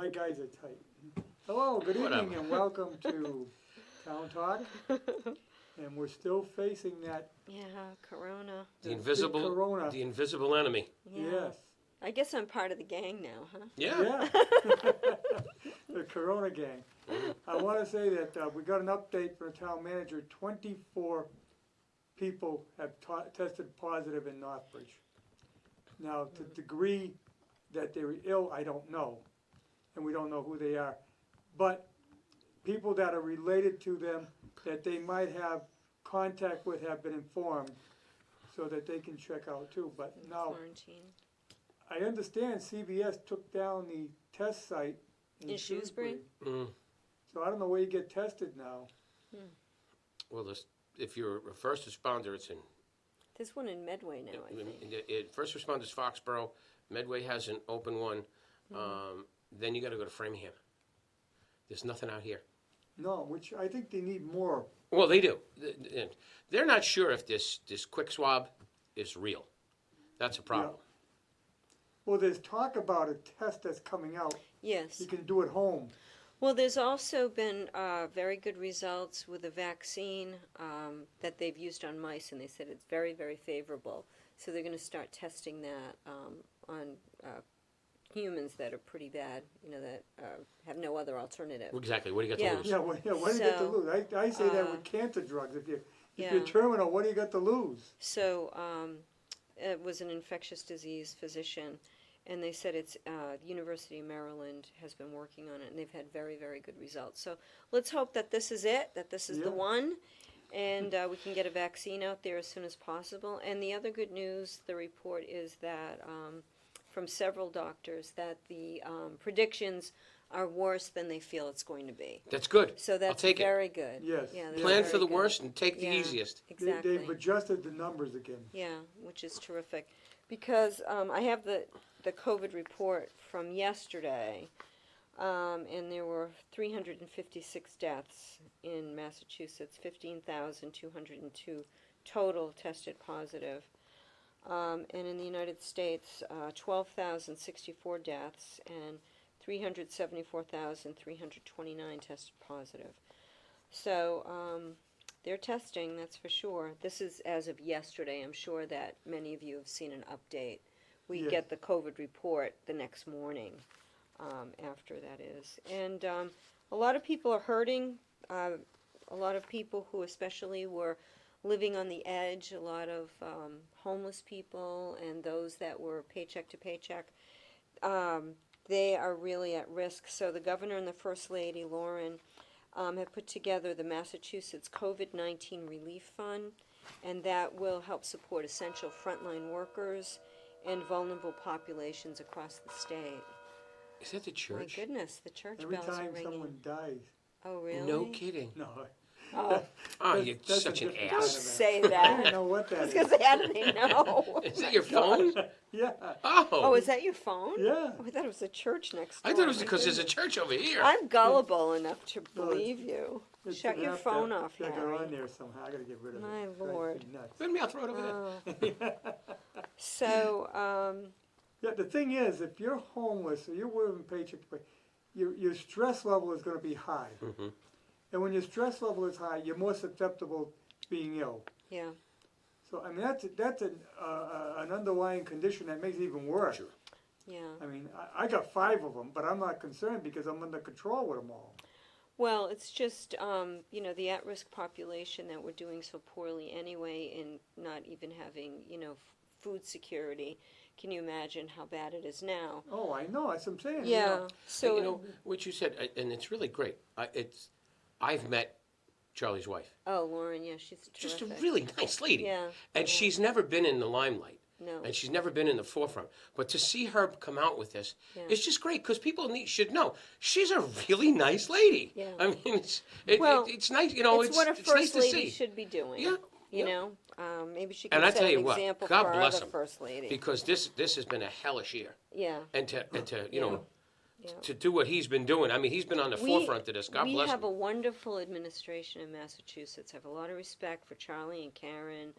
My guys are tight. Hello, good evening, and welcome to Town Talk. And we're still facing that Corona. The big invisible, corona. the invisible enemy. Yeah. Yes. I guess I'm part of the gang now, huh? Yeah. The Corona gang. I want to say that we got an update from the town manager. 24 people have tested positive in Northbridge. Now, to the degree that they were ill, I don't know, and we don't know who they are. But people that are related to them, that they might have contact with, have been informed, so that they can check out too. But now, Quarantine. I understand CBS took down the test site in Shrewsbury? Mm. So I don't know where you get tested now. Well, if you're a first responder, it's in. There's one in Medway now, I think. First responders, Foxborough. Medway has an open one. Then you got to go to Framingham. There's nothing out here. No, which I think they need more. Well, they do. They're not sure if this quick swab is real. That's a problem. Yeah. Well, there's talk about a test that's coming out. Yes. You can do at home. Well, there's also been very good results with a vaccine that they've used on mice, and they said it's very, very favorable. So they're going to start testing that on humans that are pretty bad, that have no other alternative. Exactly. What do you got Yeah. to lose? Yeah, what do you get to lose? I say that with cancer drugs. If you're terminal, what do you got to lose? So it was an infectious disease physician, and they said it's University of Maryland has been working on it, and they've had very, very good results. So let's hope that this is it, that this is the one, and we can get a vaccine out there as soon as possible. And the other good news, the report is that from several doctors that the predictions are worse than they feel it's going to be. That's good. So that's I'll take very good. Yes. Yeah, Yeah. that's Plan very for the good. worst and take the easiest. Exactly. They've adjusted the numbers again. Yeah, which is terrific. Because I have the COVID report from yesterday, and there were 356 deaths in Massachusetts, 15,202 total tested positive. And in the United States, 12,064 deaths and 374,329 tested positive. So they're testing, that's for sure. This is as of yesterday. I'm sure that many of you have seen an update. We get the COVID report the next morning after that is. And a lot of people are hurting. A lot of people who especially were living on the edge, a lot of homeless people and those that were paycheck to paycheck, they are really at risk. So the governor and the First Lady, Lauren, have put together the Massachusetts COVID-19 Relief Fund, and that will help support essential frontline workers and vulnerable populations across the state. Is that the church? My goodness, the church Every bells are time ringing. someone dies. Oh, really? No kidding. No. Oh, Oh, you're That's such a an different don't ass. say I don't that. know what I that was is. going to say, how do they know? Is that your phone? Yeah. Oh. Oh, is that your phone? Yeah. Oh, I thought it was a church next door. I thought it was My because there's a goodness. church over here. I'm gullible enough to No, believe you. It's Shut your enough phone to off, check it Harry. on there somehow. I gotta get rid of it. My It drives me Lord. nuts. Let me, I'll throw it over there. Oh. So, Yeah, the thing is, if you're homeless or you're living paycheck to pay, your stress level is going to be high. Mhm. And when your stress level is high, you're more susceptible to being ill. yeah. So I mean, that's an underlying condition that makes it even worse. Sure. Yeah. I mean, I got 5 of them, but I'm not concerned because I'm under control with them all. Well, it's just, the at-risk population that we're doing so poorly anyway and not even having, food security. Can you imagine how bad it is now? Oh, I know. That's what I'm saying. Yeah. So, you know what you said, and it's really great. I've met Charlie's wife. oh, Lauren, yeah, she's terrific. Just a really nice lady. Yeah. And she's never been in the limelight. No. And she's never been in the forefront. But to see her come out with this, Yeah. it's just great because people should know she's a really nice lady. Yeah. I mean, it's nice. It's what a it's first nice to lady see. should be doing. Yeah. You yeah. know, maybe she could And I set tell an you what, example God for our bless other him, first lady. because this has been a hellish year. Yeah. And to Yeah. to do what he's been doing. I mean, he's been on the forefront of this. God bless We have him. a wonderful administration in Massachusetts. I have a lot of respect for Charlie and Karen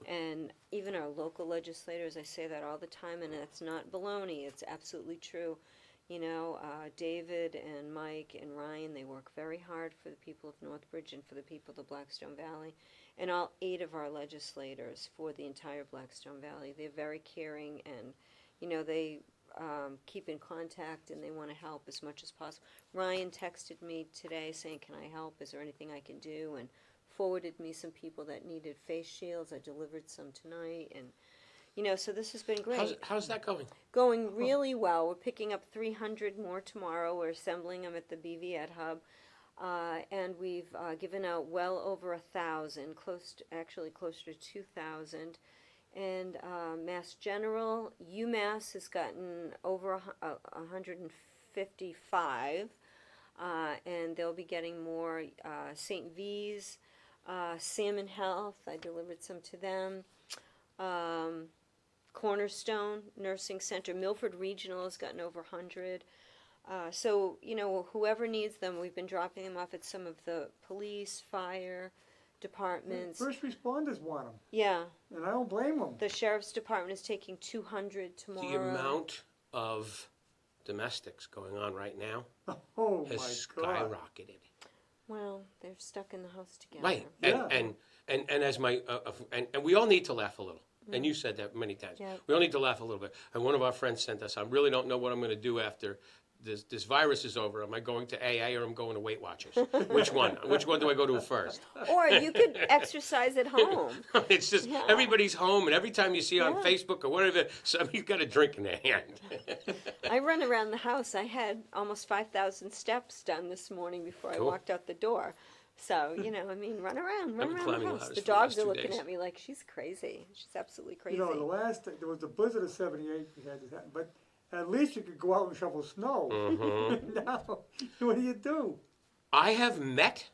and even our local legislators. I say that all the time, and it's not baloney. It's absolutely true. You know, David and Mike and Ryan, they work very hard for the people of Northbridge and for the people of the Blackstone Valley, and all 8 of our legislators for the entire Blackstone Valley. They're very caring, and, you know, they keep in contact and they want to help as much as possible. Ryan texted me today saying, can I help? Is there anything I can do? And forwarded me some people that needed face shields. I delivered some tonight, and you know, so this has been great. How's that going? Going really well. We're picking up 300 more tomorrow. We're assembling them at the BVED hub, and we've given out well over 1,000, actually closer to 2,000. And Mass General, UMass has gotten over 155, and they'll be getting more. St. V's, Salmon Health, I delivered some to them. Cornerstone Nursing Center, Milford Regional has gotten over 100. So, you know, whoever needs them, we've been dropping them off at some of the police, fire departments. First responders want them, Yeah, and I don't blame them. the sheriff's department is taking 200 tomorrow. The amount of domestics going on right now Oh has my God! skyrocketed. Well, they're stuck in the house together. Right, Yeah. and as my and we all need to laugh a little. And you said that many times. Yeah. We all need to laugh a little bit. And one of our friends sent us, I really don't know what I'm going to do after this virus is over. Am I going to AA or am I going to Weight Watchers? Which one? Which one do I go to first? Or you could exercise at home. It's just Yeah. everybody's home, and every time you see on Yeah. Facebook or whatever, somebody's got a drink in their hand. I run around the house. I had almost 5,000 steps done this morning before I Cool. walked out the door. So, you know, I mean, run around been the climbing house. ladders The for the last dogs are 2 looking days. at me like she's crazy. She's absolutely crazy. You know, there was a blizzard of '78 we had this happen, but at least you could go out and shovel snow. Mhm. Now, what do? I have met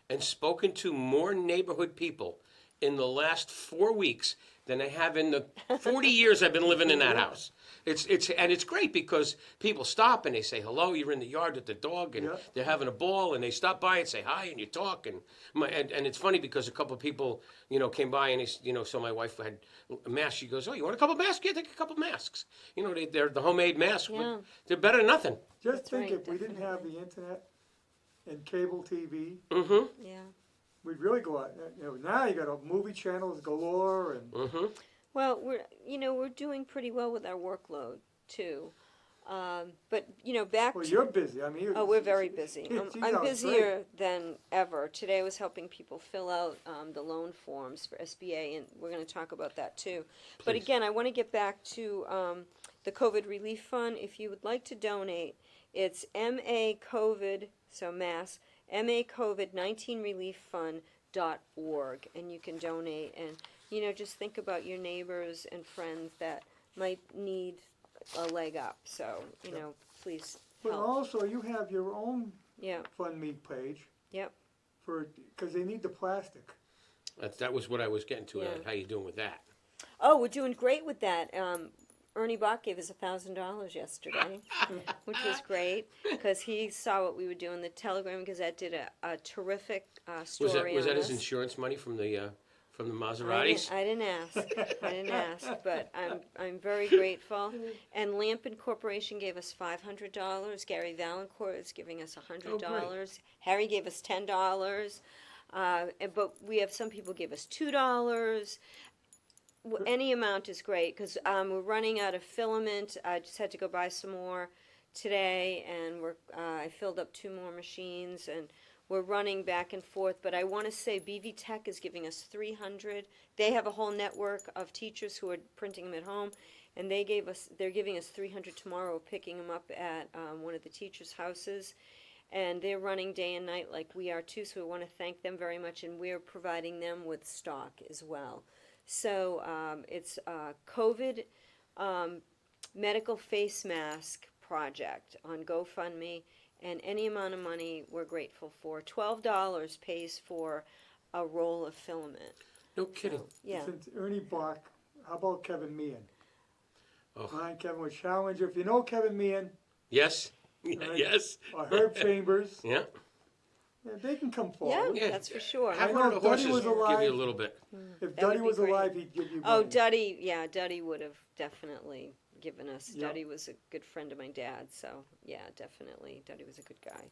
and spoken to more neighborhood people in the last 4 weeks than I have in the 40 years I've been living in that house. It's great because people stop and they say hello. You're in the yard with the dog and Yeah. they're having a ball and they stop by and say hi and you talk and it's funny because a couple of people came by and so my wife had a mask. She goes, oh, you want a couple masks? Yeah, take a couple masks. They're the homemade masks. But Yeah. they're better than nothing. Just That's think right, if we didn't have the internet and cable TV, Mm-hmm. Yeah. we'd really go out. Now you got movie channels galore, and Mm-hmm. Well, we're doing pretty well with our workload too. But back well, to you're busy. I mean, Oh, we're very busy. Geez, I'm that was busier than ever. Today I was helping people fill out the loan forms for SBA, and we're going to talk about that too. But Please. again, I want to get back to the COVID Relief Fund. If you would like to donate, it's MA COVID, so Mass, MA COVID-19 Relief Fund.org, and you can donate. And just think about your neighbors and friends that might need a leg up. So please But help. also, you have your own Yeah. FundMe page Yep. because they need the plastic. That was what I was getting to. Yeah. How you doing with that? Oh, we're doing great with that. Ernie Bach gave us $1,000 yesterday, which was great because he saw what we were doing. The Telegram Gazette did a terrific story Was that on his us. insurance money from the Maseratis? I didn't ask, but I'm very grateful. And Lampin Corporation gave us $500. Gary Valancourt is giving us $100. Harry gave us $10. But we have some people give us $2. Any amount is great because we're running out of filament. I just had to go buy some more today, and I filled up 2 more machines, and we're running back and forth. But I want to say BV Tech is giving us 300. They have a whole network of teachers who are printing them at home, and they're giving us 300 tomorrow. We're picking them up at one of the teachers' houses. And they're running day and night like we are too, so we want to thank them very much, and we're providing them with stock as well. So it's a COVID medical face mask project on GoFundMe, and any amount of money we're grateful for. $12 pays for a roll of filament. No kidding. So, yeah. Since Ernie Bach, how about Kevin Meehan? Oh. Mine, Kevin was Challenger. If you know Kevin Meehan Yes. Right. Yes. or Herb Chambers, Yeah. they can come Yeah, forward. Yeah. that's for sure. Have I one know of the if Duddy horses was alive- give you a little bit. If That would Duddy be was great. alive, he'd give you Oh, money. Duddy would have definitely given us. Yeah. Duddy was a good friend of my dad, so yeah, definitely, Duddy was a good guy.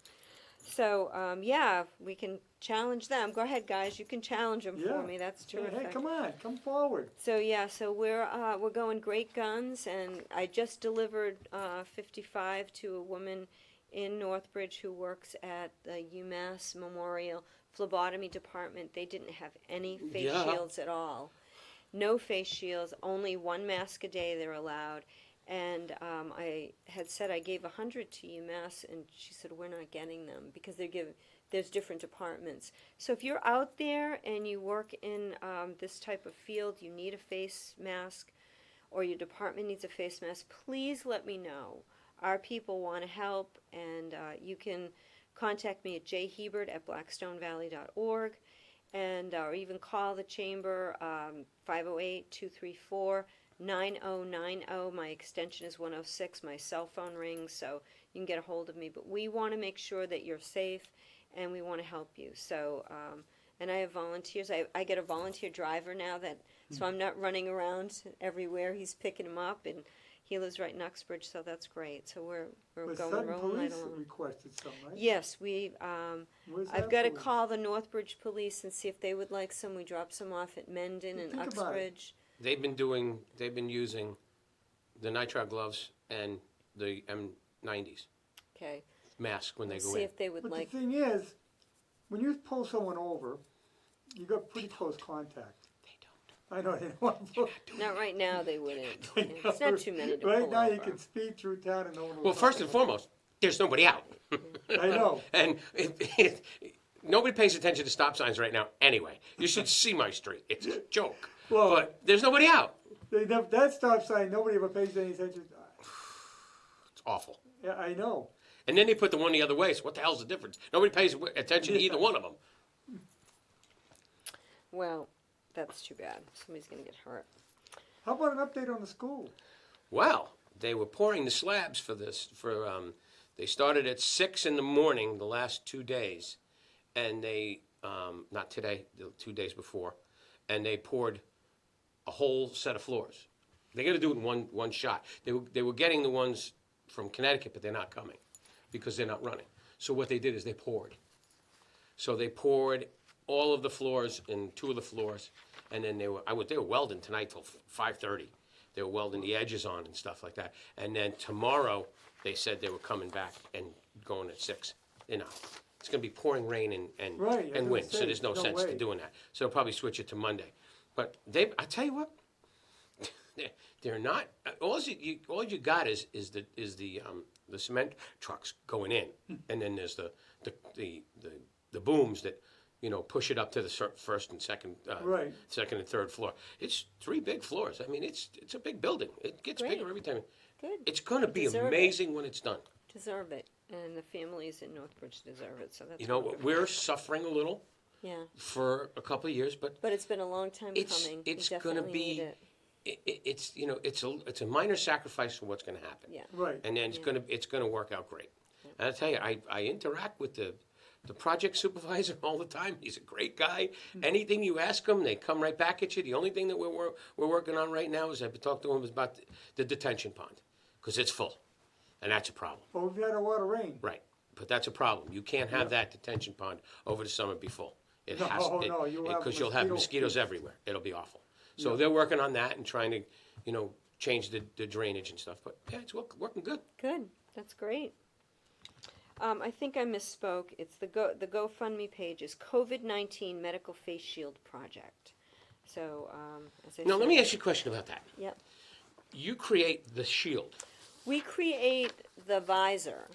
So yeah, we can challenge them. Go ahead, guys. You can challenge them Yeah. for me. That's Hey, terrific. hey, come on, come forward. So yeah, so we're going great guns, and I just delivered 55 to a woman in Northbridge who works at the UMass Memorial Phlebotomy Department. They didn't have any face Yeah. shields at all. No face shields, only one mask a day they're allowed. And I had said I gave 100 to UMass, and she said we're not getting them because there's different departments. So if you're out there and you work in this type of field, you need a face mask, or your department needs a face mask, please let me know. Our people want to help, and you can contact me at jhebert@blackstonevalley.org, and or even call the chamber 508-234-9090. My extension is 106. My cell phone rings, so you can get a hold of me. But we want to make sure that you're safe, and we want to help you. So, and I have volunteers. I get a volunteer driver now, so I'm not running around everywhere. He's picking them up, and he lives right in Uxbridge, so that's great. So we're But going Sutton rolling right Police along. requested some, right? Yes, Where's I've that got to police? call the Northbridge Police and see if they would like some. We dropped some off at Mendon and Think about it. Uxbridge. They've been using the nitrile gloves and the M90s Okay, mask when they we'll go see in. if they would But like. the thing is, when you pull someone over, you got pretty close contact. They don't. I know, they don't want to pull. Not right now, they wouldn't. It's not too many to Right pull now, over. you can speed through town and no one will. Well, first and foremost, there's nobody out. I know. And nobody pays attention to stop signs right now anyway. You should see my street. It's a joke. Well- but there's nobody out. That stop sign, nobody ever pays any attention. It's awful. Yeah, I know. And then they put the one the other way, so what the hell's the difference? Nobody pays attention to either one of them. Well, that's too bad. Somebody's going to get hurt. How about an update on the school? Well, they were pouring the slabs for this. They started at 6 in the morning the last 2 days, and they not today, the 2 days before, and they poured a whole set of floors. They got to do it in one shot. They were getting the ones from Connecticut, but they're not coming because they're not running. So what they did is they poured. So they poured all of the floors in 2 of the floors, and then they were welding tonight till 5:30. They were welding the edges on and stuff like that. And then tomorrow they said they were coming back and going at 6. It's going to be pouring rain and Right, I was gonna wind, so say, there's no no sense way. to doing that. So they'll probably switch it to Monday. But I tell you what, they're not. All you got is the cement trucks going in, and then there's the booms that push it up to the first and second, Right. second and third floor. It's 3 big floors. I mean, it's a big building. It gets Great. bigger every time. Good. It's going to be Deserve it. amazing when it's done. Deserve it. And the families in Northbridge deserve it. So that's wonderful. We're suffering a little Yeah. for a couple of years, but But it's been a long time coming. We it's going to definitely need be. it. It's a minor sacrifice for what's going to happen. Yeah. Right. And then it's going to work out great. And I tell you, I interact with the project supervisor all the time. He's a great guy. Anything you ask them, they come right back at you. The only thing that we're working on right now is I've talked to him about the detention pond because it's full, and that's a problem. But we've had a lot of rain. Right, but that's a problem. You can't have that detention pond over the summer be full. It No, has no, you'll have because you'll have mosquito- mosquitoes everywhere. It'll be awful. So they're working on that and trying to, change the drainage and stuff. But yeah, it's working good. Good. That's great. I think I misspoke. It's the GoFundMe page is COVID-19 Medical Face Shield Project. So as I Now said, let me ask you a question about that. Yep. You create the shield, We create the visor.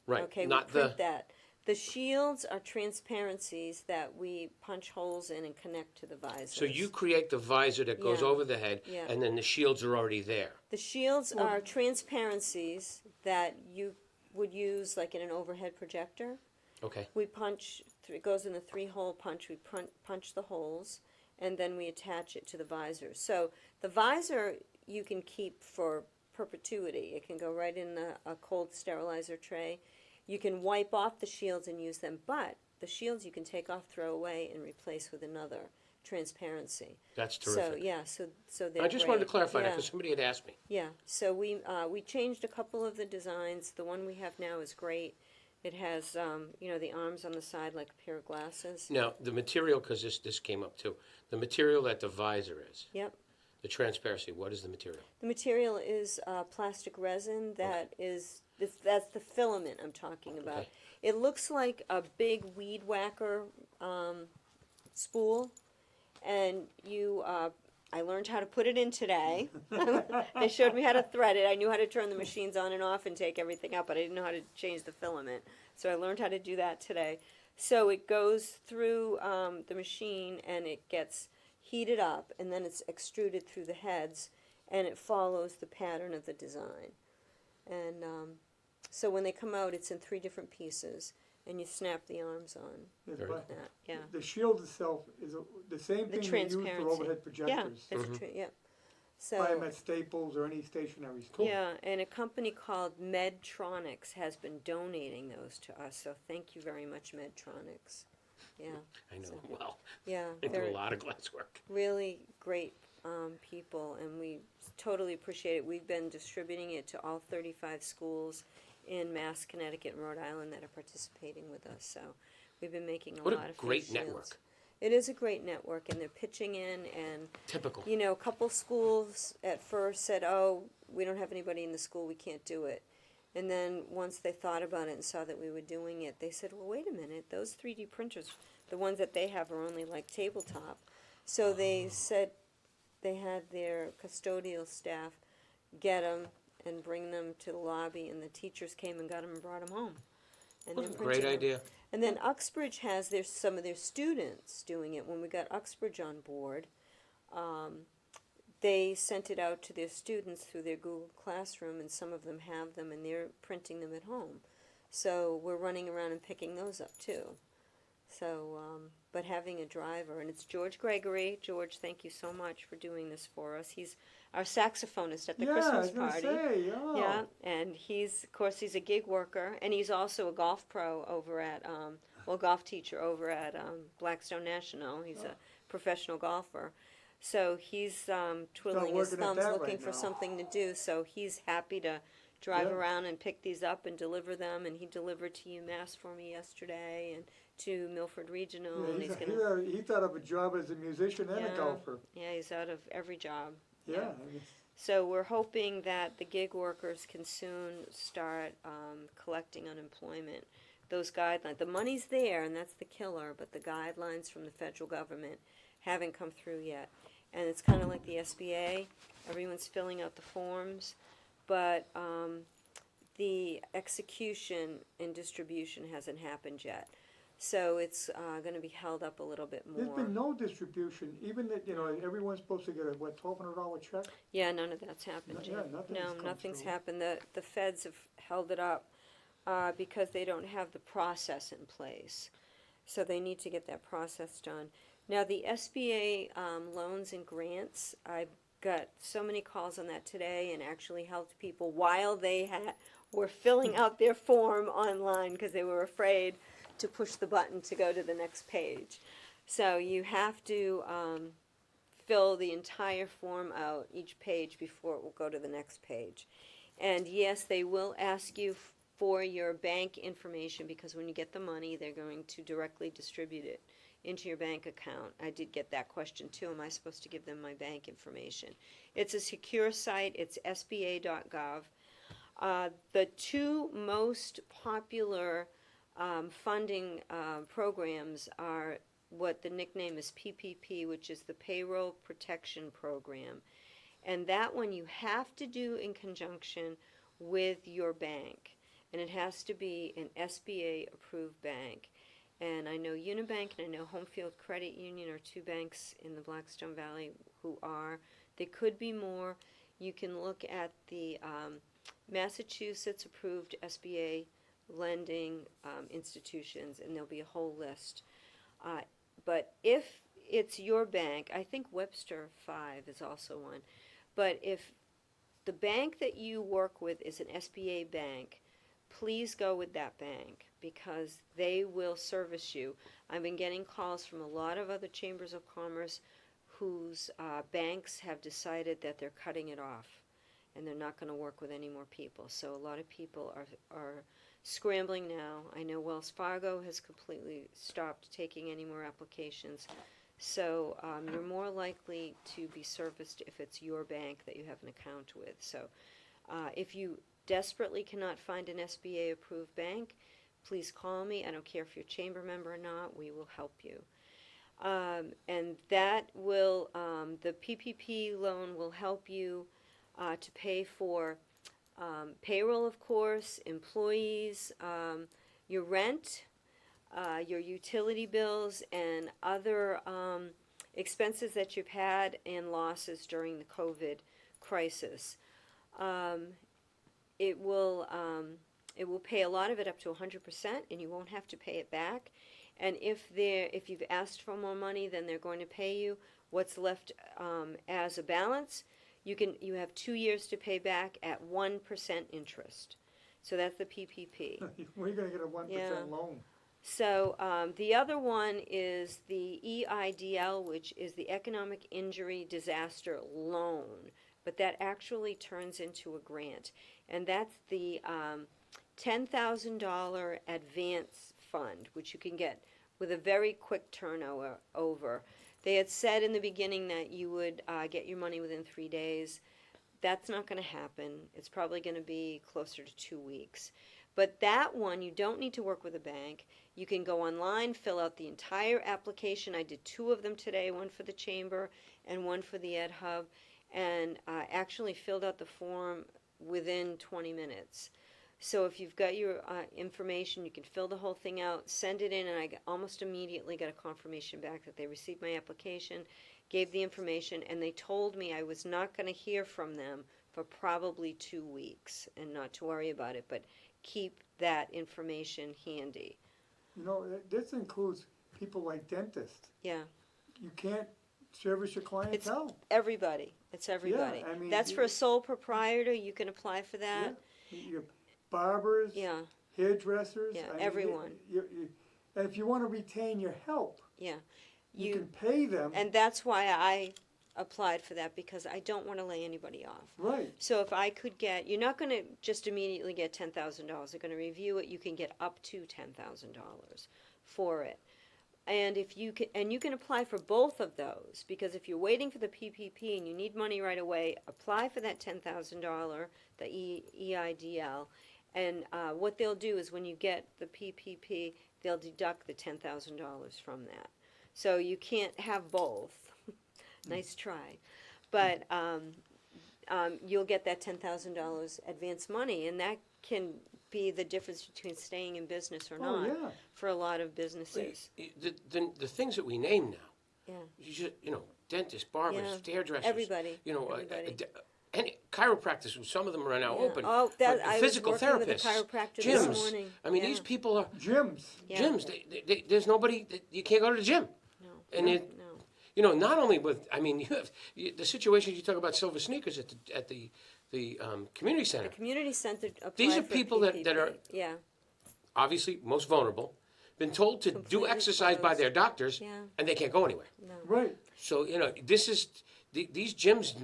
right? Okay, Not we print that. The shields are transparencies that we punch holes in and connect to the visors. So you create the visor that goes Yeah. over the head, Yeah. and then the shields are already there. The shields are transparencies that you would use like in an overhead projector. Okay. We punch, it goes in the 3-hole punch, we punch the holes, and then we attach it to the visor. So the visor you can keep for perpetuity. It can go right in a cold sterilizer tray. You can wipe off the shields and use them, but the shields you can take off, throw away, and replace with another transparency. That's So, terrific. yeah, so they're I just wanted to great. clarify that Yeah. because somebody had asked me. Yeah, so we changed a couple of the designs. The one we have now is great. It has, the arms on the side like a pair of glasses. Now, the material, because this came up too, the material that the visor is, Yep. the transparency, what is the material? The material is plastic resin that's the filament I'm talking about. Okay. It looks like a big weed whacker spool, and I learned how to put it in today. They showed me how to thread it. I knew how to turn the machines on and off and take everything out, but I didn't know how to change the filament. So I learned how to do that today. So it goes through the machine and it gets heated up, and then it's extruded through the heads, and it follows the pattern of the design. And so when they come out, it's in 3 different pieces, and you snap the arms on Yeah, Very but that. Yeah. the shield itself is the same The thing they use for transparency. overhead projectors. Yeah, yeah. So Buy them at Staples or any stationery store. yeah, and a company called Medtronics has been donating those to us. So thank you very much, Medtronics. Yeah, I know, So- well, yeah, I do they're a lot of glass work. really great people, and we totally appreciate it. We've been distributing it to all 35 schools in Mass, Connecticut, and Rhode Island that are participating with us. So we've been making a What a lot of great face shields. network. It is a great network, and they're pitching in, and Typical. a couple schools at first said, "Oh, we don't have anybody in the school, we can't do it." And then once they thought about it and saw that we were doing it, they said, "Well, wait a minute, those 3D printers, the ones that they have are only like tabletop." So they said they had their custodial staff get them and bring them to the lobby, and the teachers came and got them and brought them home. And What a then great printed 'em. idea. And then Uxbridge has some of their students doing it. When we got Uxbridge on board, they sent it out to their students through their Google Classroom, and some of them have them, and they're printing them at home. So we're running around and picking those up too. So, but having a driver, and it's George Gregory. George, thank you so much for doing this for us. He's our saxophonist at the Yeah, I Christmas was gonna party. say, oh. Yeah, and he's a gig worker, and he's also a golf pro over at, golf teacher over at Blackstone National. He's a professional golfer. So he's twiddling his working at thumbs, that looking right for now. something to do. So he's happy to drive Yeah. around and pick these up and deliver them. And he delivered to UMass for me yesterday, and to Milford Regional. Yeah, and he's he's gonna, he thought of a job as a musician and Yeah. a golfer. yeah, he's out of every job. Yeah. I mean, So we're hoping that the gig workers can soon start collecting unemployment. Those guidelines, the money's there, and that's the killer, but the guidelines from the federal government haven't come through yet. And it's kind of like the SBA, everyone's filling out the forms, but the execution and distribution hasn't happened yet. So it's going to be held up a little bit there's more. been no distribution, even that, everyone's supposed to get a, $1,200 check? Yeah, none of that's happened Yeah, yet. nothing's No, come nothing's through. happened. The feds have held it up because they don't have the process in place. So they need to get that process done. Now, the SBA loans and grants, I got so many calls on that today, and actually helped people while they were filling out their form online because they were afraid to push the button to go to the next page. So you have to fill the entire form out, each page, before it will go to the next page. And yes, they will ask you for your bank information, because when you get the money, they're going to directly distribute it into your bank account. I did get that question too. Am I supposed to give them my bank information? It's a secure site. It's sba.gov. The 2 most popular funding programs are what the nickname is PPP, which is the Payroll Protection Program. And that one you have to do in conjunction with your bank. And it has to be an SBA approved bank. And I know Unibank and I know Homefield Credit Union are 2 banks in the Blackstone Valley who are. There could be more. You can look at the Massachusetts approved SBA lending institutions, and there'll be a whole list. But if it's your bank, I think Webster 5 is also one. But if the bank that you work with is an SBA bank, please go with that bank, because they will service you. I've been getting calls from a lot of other chambers of commerce whose banks have decided that they're cutting it off and they're not going to work with any more people. So a lot of people are scrambling now. I know Wells Fargo has completely stopped taking any more applications. So you're more likely to be serviced if it's your bank that you have an account with. So if you desperately cannot find an SBA approved bank, please call me. I don't care if you're a chamber member or not, we will help you. And that will, the PPP loan will help you to pay for payroll, of course, employees, your rent, your utility bills, and other expenses that you've had and losses during the COVID crisis. It will pay a lot of it up to 100%, and you won't have to pay it back. And if you've asked for more money, then they're going to pay you what's left as a balance. You have 2 years to pay back at 1% interest. So that's the PPP. We're going to get a 1% loan. So the other one is the EIDL, which is the Economic Injury Disaster Loan, but that actually turns into a grant, and that's the $10,000 advance fund, which you can get with a very quick turnover. They had said in the beginning that you would get your money within 3 days. That's not going to happen. It's probably going to be closer to 2 weeks. But that one, you don't need to work with a bank. You can go online, fill out the entire application. I did 2 of them today, one for the chamber and one for the Ed Hub, and actually filled out the form within 20 minutes. So if you've got your information, you can fill the whole thing out, send it in, and I almost immediately got a confirmation back that they received my application, gave the information, and they told me I was not going to hear from them for probably 2 weeks, and not to worry about it, but keep that information handy. You know, this includes people like dentists. Yeah. You can't service your clientele. Everybody. It's everybody. Yeah, I mean, that's for a sole proprietor. You can apply for that. Yeah. Your barbers, hairdressers. Yeah, I mean, everyone. And if you want to retain your help, yeah, you can pay them. And that's why I applied for that, because I don't want to lay anybody off. Right. So if I could get, you're not going to just immediately get $10,000. They're going to review it. You can get up to $10,000 for it. And if you can apply for both of those, because if you're waiting for the PPP and you need money right away, apply for that $10,000, the EIDL. And what they'll do is when you get the PPP, they'll deduct the $10,000 from that. So you can't have both. Nice try. But you'll get that $10,000 advance money, and that can be the difference between staying in business or not for a lot of businesses. The things that we name now, Yeah. you know, dentists, barbers, hairdressers, everybody, you know, everybody. and chiropractors, some of them are now open. Oh, that I physical was working therapists, with a chiropractor gyms. this morning. I mean, these people are gyms. Yeah. gyms. There's nobody. You can't go to the gym. No. And no. you know, not only with, I mean, you have the situations you talk about, silver sneakers at the community center. The community center applied These are for people PPP. that are obviously most vulnerable, been told to Completely do exercise by closed. their doctors, and they can't go anywhere. No. Right. So, you know, this is, these gyms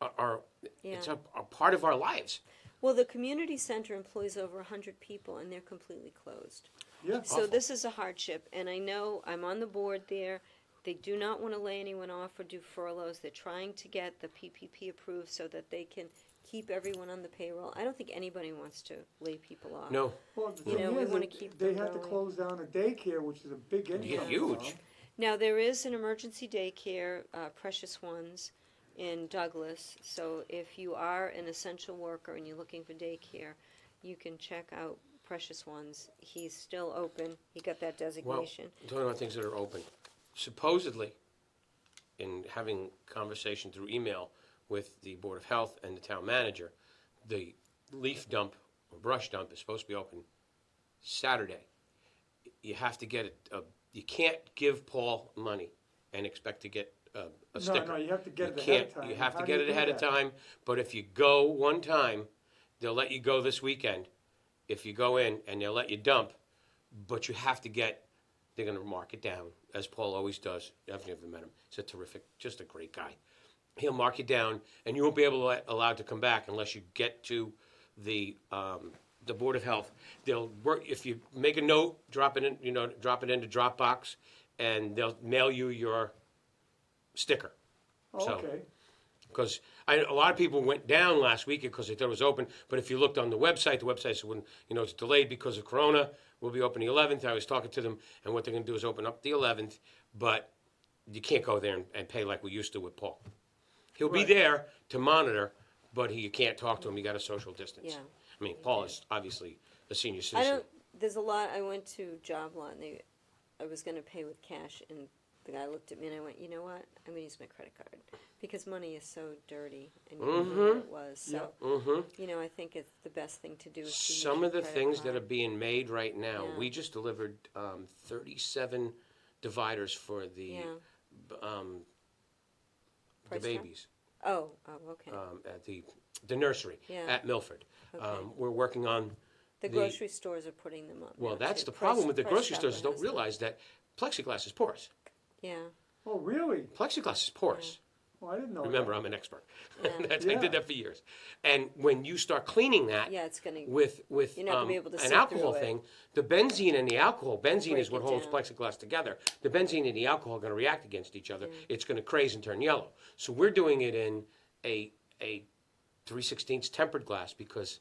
are it's a part of our lives. Well, the community center employs over 100 people, and they're completely closed. Yeah. So this is a hardship, and I know I'm on the board there. They do not want to lay anyone off or do furloughs. They're trying to get the PPP approved so that they can keep everyone on the payroll. I don't think anybody wants to lay people off. No. Well, the You thing know, we is wanna that keep they them had to going. close down a daycare, which is a big income. Huge. Now, there is an emergency daycare, Precious Ones, in Douglas. So if you are an essential worker and you're looking for daycare, you can check out Precious Ones. He's still open. He got that Well, designation. talking about things that are open. Supposedly, in having conversation through email with the Board of Health and the town manager, the leaf dump or brush dump is supposed to be open Saturday. You have to get it. You can't give Paul money and expect to get a sticker. No, you have to get it ahead can't. of time. You have How to do get you it do ahead of that? time. But if you go one time, they'll let you go this weekend. If you go in and they'll let you dump, but you have to get. They're going to mark it down, as Paul always does. I've never met him. He's a terrific, just a great guy. He'll mark it down, and you won't be allowed to come back unless you get to the Board of Health. They'll work if you make a note, drop it into Dropbox, and they'll mail you your sticker. Oh, So- okay. Because a lot of people went down last week because they thought it was open. But if you looked on the website said, it's delayed because of Corona. We'll be open the 11th. I was talking to them, and what they're going to do is open up the 11th. But you can't go there and pay like we used to with Paul. He'll be Right. there to monitor, but you can't talk to him. You got a social distance. Yeah. I mean, Paul is obviously a senior I citizen. don't, there's a lot, I went to Job Lot and I was gonna pay with cash and the guy looked at me and I went, you know what, I'm gonna use my credit card. Because money is so dirty and you know what it was, so, I think it's the best thing to do is to use Some your of the credit things that card. are being made right now, Yeah. we just delivered 37 dividers for the Yeah. the Price tag? babies Okay. at the nursery Yeah. at Milford. Okay. We're working on. The grocery stores are putting them up Well, now, that's too. the problem with the Price grocery Chopper stores. Don't has them. realize that plexiglass is porous. Yeah, Oh, really? Plexiglass is porous. Oh, I didn't know Remember, that. I'm an expert. Yeah. I Yeah. did that for years. And when you start cleaning that yeah, it's gonna, with You're not gonna be able to an see alcohol through it. thing, the benzene and the alcohol, benzene is Break what it holds down. plexiglass together. The benzene and the alcohol are going to react against each other. It's going to craze and turn yellow. So we're doing it in a 3/16 tempered glass because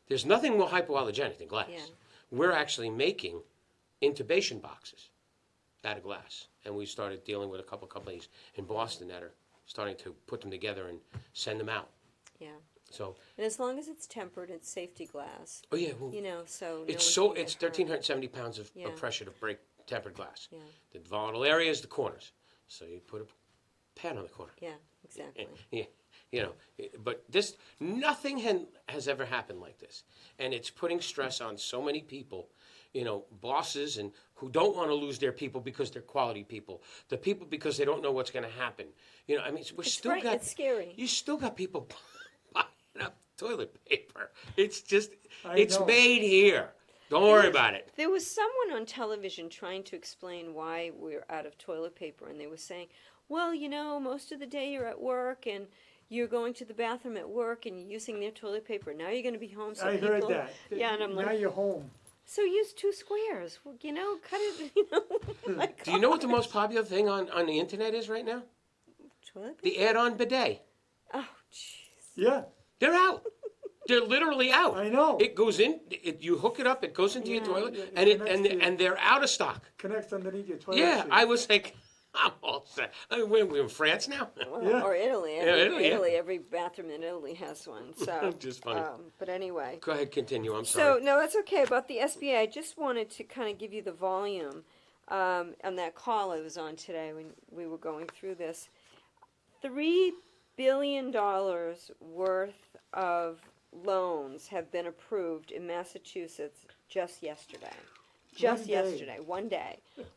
there's nothing more hypoallergenic than glass. Yeah. We're actually making intubation boxes out of glass. And we started dealing with a couple companies in Boston that are starting to put them together and send them out. yeah. So, And as long as it's tempered, it's safety glass, oh yeah, well, so. it's no one can it's get hurt. 1,370 pounds of Yeah. pressure to break tempered glass. Yeah. The volatile area is the corners. So you put a pad on the corner. Yeah, exactly. Yeah, but nothing has ever happened like this. And it's putting stress on so many people, bosses and who don't want to lose their people because they're quality people. The people because they don't know what's going to happen. It's scary. You still got people buying up toilet paper. It's just, I it's know. made here. Don't worry about it. There was someone on television trying to explain why we're out of toilet paper, and they were saying, well, most of the day you're at work and you're going to the bathroom at work and you're using their toilet paper. Now you're going to be home, so I heard people- that. Yeah, and I'm Now like, you're home. so use 2 squares. Well, cut it. My Do you know what the gosh. most popular thing on the internet is right now? Toilet paper? The add-on bidet. Oh, jeez. Yeah, They're out. They're literally out. I know. It goes in. You hook it up. It goes into your Yeah. toilet, Yeah, and it connects to- and they're out of stock. connects underneath your toilet Yeah, seat. I was like, I'm all set. I mean, we're in France now. Well, Yeah. Or Italy. Italy, yeah. Every bathroom in Italy has one. So, Just funny. But anyway. Go ahead, continue. I'm So, sorry. no, that's okay. About the SBA, I just wanted to kind of give you the volume on that call I was on today when we were going through this. $3 billion worth of loans have been approved in Massachusetts just yesterday. Just One day. yesterday,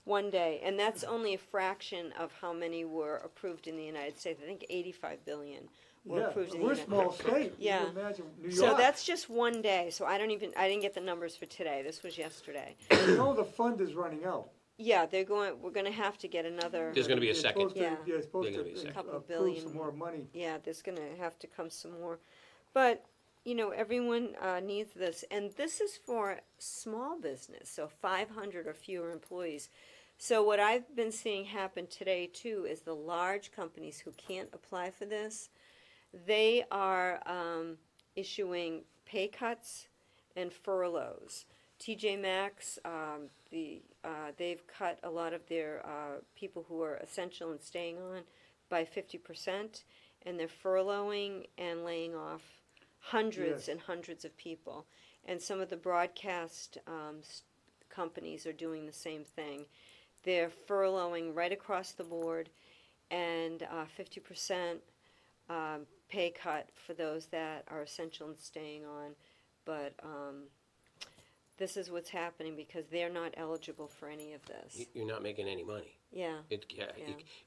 one day, and that's only a fraction of how many were approved in the United States. I think 85 billion were Yeah, approved in the we're a United small state. Yeah. You can imagine New York. So that's just one day. So I didn't get the numbers for today. This was yesterday. You know the fund is running out. Yeah, we're going to have to get another. There's going to be a They're second. supposed to- Yeah. They're supposed They're gonna be a to second. Couple approve billion. some more money. Yeah, there's going to have to come some more. But, everyone needs this. And this is for small business, so 500 or fewer employees. So what I've been seeing happen today, too, is the large companies who can't apply for this, they are issuing pay cuts and furloughs. TJ Maxx, they've cut a lot of their people who are essential and staying on by 50%, and they're furloughing and laying off hundreds Yes. and hundreds of people. And some of the broadcast companies are doing the same thing. They're furloughing right across the board, and 50% pay cut for those that are essential and staying on. But this is what's happening because they're not eligible for any of this. You're not making any money. Yeah. You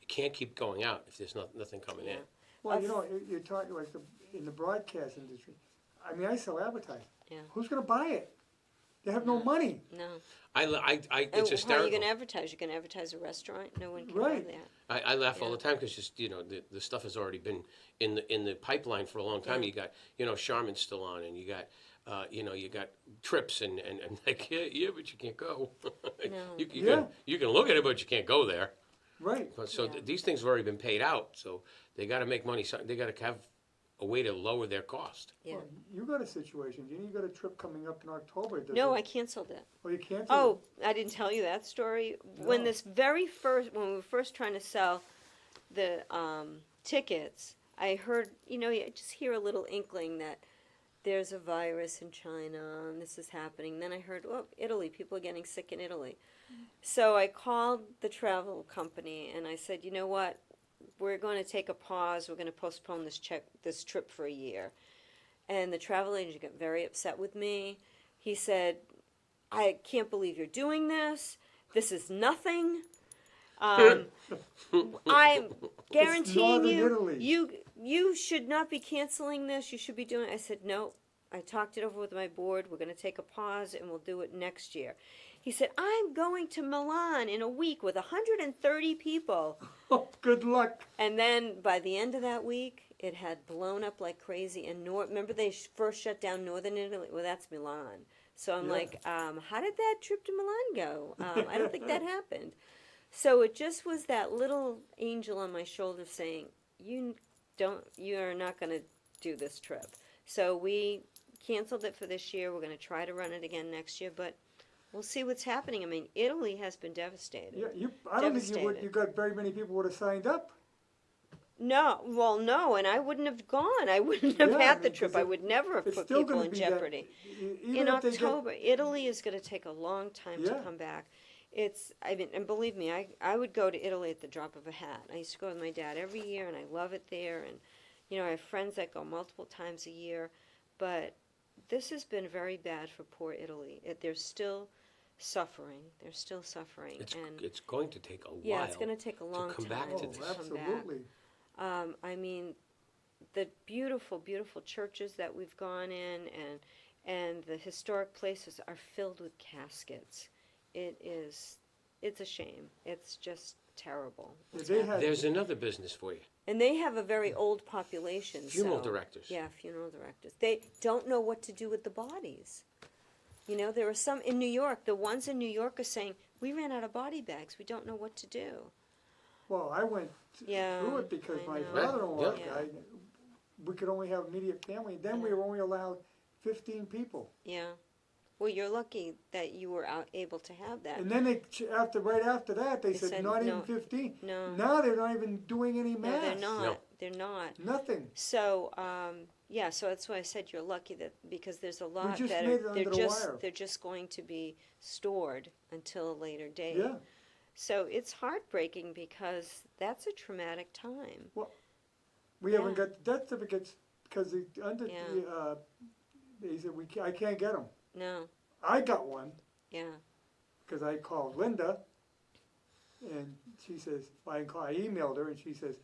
can't keep going out if there's nothing coming in. Well, you're talking like in the broadcast industry. I mean, I sell advertising. Yeah. Who's going to buy it? They have no money. No. It's And how are hysterical. you going to advertise? You can advertise a restaurant? No one can Right. do that. I laugh all Yeah. the time because just the stuff has already been in the pipeline for a long time. Yeah. You got Charmin's still on, and you got you got trips and like yeah, but you can't go. No. You can look at it, but you can't go there. Right. So Yeah. these things have already been paid out, so they got to make money. So they got to have a way to lower their cost. Yeah. Well, you got a situation, Jeannie. You got a trip coming up in October. No, I canceled it. Oh, you canceled Oh, I didn't tell you that story. When No. when we were first trying to sell the tickets, I heard, you just hear a little inkling that there's a virus in China and this is happening. Then I heard, oh, Italy, people are getting sick in Italy. So I called the travel company and I said, you know what? We're going to take a pause. We're going to postpone this trip for a year. And the travel agent got very upset with me. He said, I can't believe you're doing this. This is nothing. I'm guaranteeing Northern Italy. you should not be canceling this. You should be doing it. I said, no. I talked it over with my board. We're going to take a pause and we'll do it next year. He said, I'm going to Milan in a week with 130 people. Oh, good luck. And then by the end of that week, it had blown up like crazy. And remember they first shut down Northern Italy? Well, that's Milan. So I'm Yeah. like, how did that trip to Milan go? I don't think that happened. So it just was that little angel on my shoulder saying, you are not going to do this trip. So we canceled it for this year. We're going to try to run it again next year, but we'll see what's happening. I mean, Italy has been devastated. Yeah, I don't think Devastated. you got very many people would have signed up. No, and I wouldn't have gone. I wouldn't have Yeah, had the because trip. I would never have It's put still people going in to be jeopardy. even In if they get- October, Italy is going to take a long time to Yeah. come back. And believe me, I would go to Italy at the drop of a hat. I used to go with my dad every year, and I love it there. And, I have friends that go multiple times a year. But this has been very bad for poor Italy. They're still suffering. They're still suffering. It's going to take a while. Yeah, it's going to take a long come time back to to this. Oh, come back. absolutely. I mean, the beautiful, beautiful churches that we've gone in and the historic places are filled with caskets. It's a shame. It's just terrible. what's They happening. There's another business for you. And they have a very old population. Funeral so- directors. Yeah, funeral directors. They don't know what to do with the bodies. There are some in New York. The ones in New York are saying, we ran out of body bags. We don't know what to do. Well, I went Yeah, through it because I my know. father-in-law Yeah. died. We could only have immediate family. Then we Yeah. were only allowed 15 people. Yeah. Well, you're lucky that you were able to have that. And then right after that, they They said said not no. even 15. No. Now they're not even doing any No, mass. they're not. No. They're not. Nothing. So, so that's why I said you're lucky because there's a lot just that made it under the they're wire. just going to be stored until a later date. Yeah. So it's heartbreaking because that's a traumatic time. We haven't got the death certificates because Yeah. they said I can't get them. No. I got one Yeah. because I called Linda, and she says I emailed her, and she says,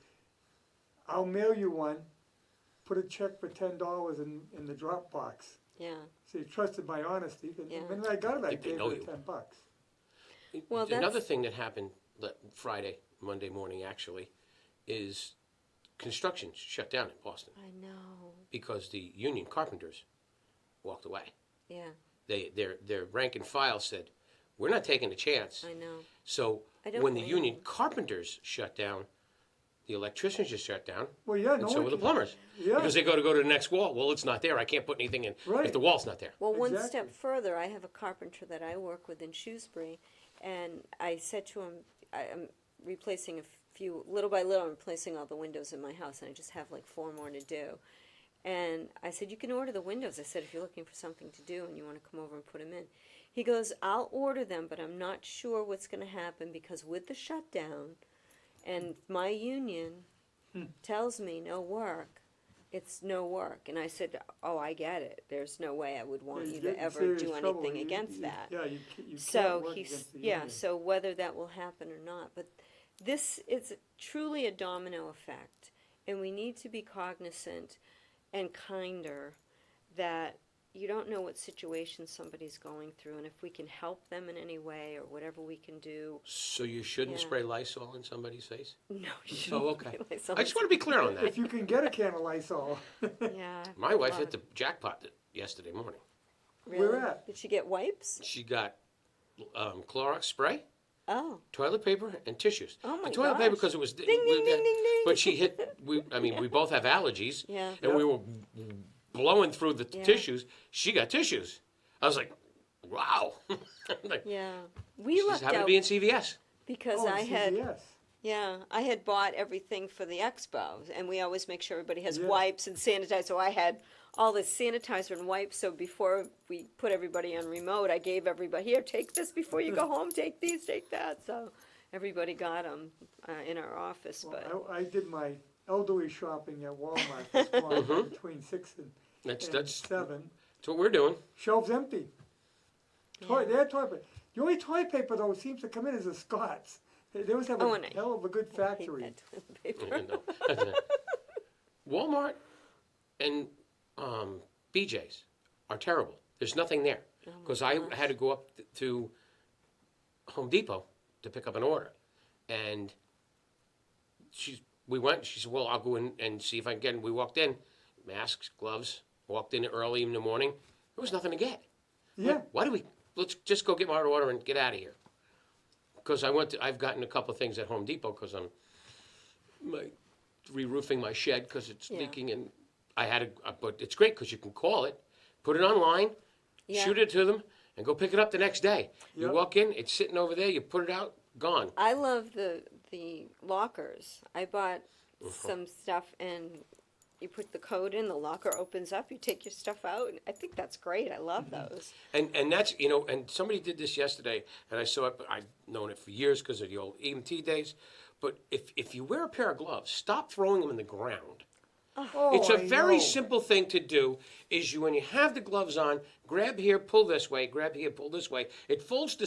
"I'll mail you one. Put a check for $10 in the drop box." Yeah. She trusted my honesty. And Yeah. the minute I got it, I think they gave know her you. $10. Well, Another that's- thing that happened Monday morning actually, is construction shut down in Boston I know. because the union carpenters walked away. Yeah. Their rank and file said, we're not taking a chance. I know. So I don't when the blame union them. carpenters shut down, the electricians just shut down, Well, yeah, and no so one were the can- plumbers. Yeah. Because they go to the next wall. Well, it's not there. I can't put anything in Right. if the wall's not there. Well, one Exactly. step further, I have a carpenter that I work with in Shrewsbury, and I said to him, I'm replacing little by little, I'm replacing all the windows in my house, and I just have like 4 more to do. And I said, you can order the windows. I said, if you're looking for something to do and you want to come over and put them in. He goes, I'll order them, but I'm not sure what's going to happen because with the shutdown and my union tells me no work, it's no work. And I said, oh, I get it. There's no way I would want you get to in ever serious do trouble. anything You- against you- that. Yeah, you can't So work he's against the yeah. union. So whether that will happen or not, but this is truly a domino effect, and we need to be cognizant and kinder that you don't know what situation somebody's going through, and if we can help them in any way or whatever we can do. So you shouldn't Yeah. spray Lysol in somebody's face? No, you shouldn't. Oh, okay. Like I just want to be clear on that. If you can get a can of Lysol, Yeah. My wife Love hit it. the jackpot yesterday morning. Really? Where at? Did she get wipes? She got Clorox spray, Oh. toilet paper, and tissues. Oh my the toilet paper gosh. because it was Ding, ding, ding, ding, ding. But she hit. We both have allergies, Yeah. and we were blowing through the Yeah. tissues. She got tissues. I was like, wow. Like, Yeah. We she's lucked happened to out be in CVS. because oh, I had CVS. I had bought everything for the expo, and we always make sure everybody has Yeah. wipes and sanitizer. So I had all this sanitizer and wipes. So before we put everybody on remote, I gave everybody, here, take this before you go home. Take these, take that. So everybody got them in our office. Well, But I did my elderly shopping at Walmart this morning between 6 and That's 7. what we're doing. Shelves empty. They had toilet paper. The only toilet paper, though, seems to come in is the Scots. They always have Oh, a and I hell of a good I hate factory. that toilet paper. No. Walmart and BJ's are terrible. There's nothing there Oh my because I gosh. had to go up to Home Depot to pick up an order, and we went. She said, "Well, I'll go in and see if I can get." And we walked in, masks, gloves. Walked in early in the morning. There was nothing to get. Yeah. Why do we? Let's just go get my order and get out of here. Because I've gotten a couple of things at Home Depot because I'm re-roofing my shed because it's Yeah. leaking, and I had but it's great because you can call it, put it online, Yeah. shoot it to them, and go pick it up the next day. You Yep. walk in, it's sitting over there. You put it out, gone. I love the lockers. I bought Uh-huh. some stuff, and you put the code in, the locker opens up, you take your stuff out. And I think that's great. I love those. And that's and somebody did this yesterday, and I saw it. But I've known it for years because of the old EMT days. But if you wear a pair of gloves, stop throwing them in the ground. Oh, It's a I very know. simple thing to do. Is when you have the gloves on, grab here, pull this way, grab here, pull this way. It folds the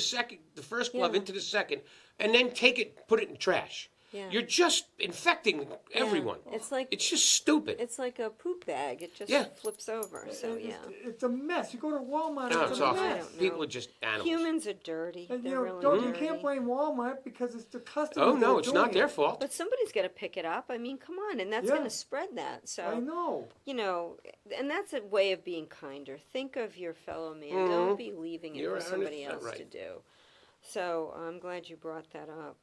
first glove Yeah. into the second, and then take it, put it in trash. Yeah. You're just infecting everyone. It's like It's just stupid. it's like a poop bag. It just Yeah. flips over. So It's- yeah. It's a mess. You go to Walmart, No, it's it's a awful. I mess. don't know. People are just animals. Humans are dirty. And They're really you dirty. can't blame Walmart because it's the customers. Oh that no, are it's not doing their it. fault. But somebody's got to pick it up. I mean, come on, and that's Yeah. going to spread that. So I know. you know, and that's a way of being kinder. Think of your fellow man. Don't be leaving it You're for somebody 100% else right. to do. So I'm glad you brought that up.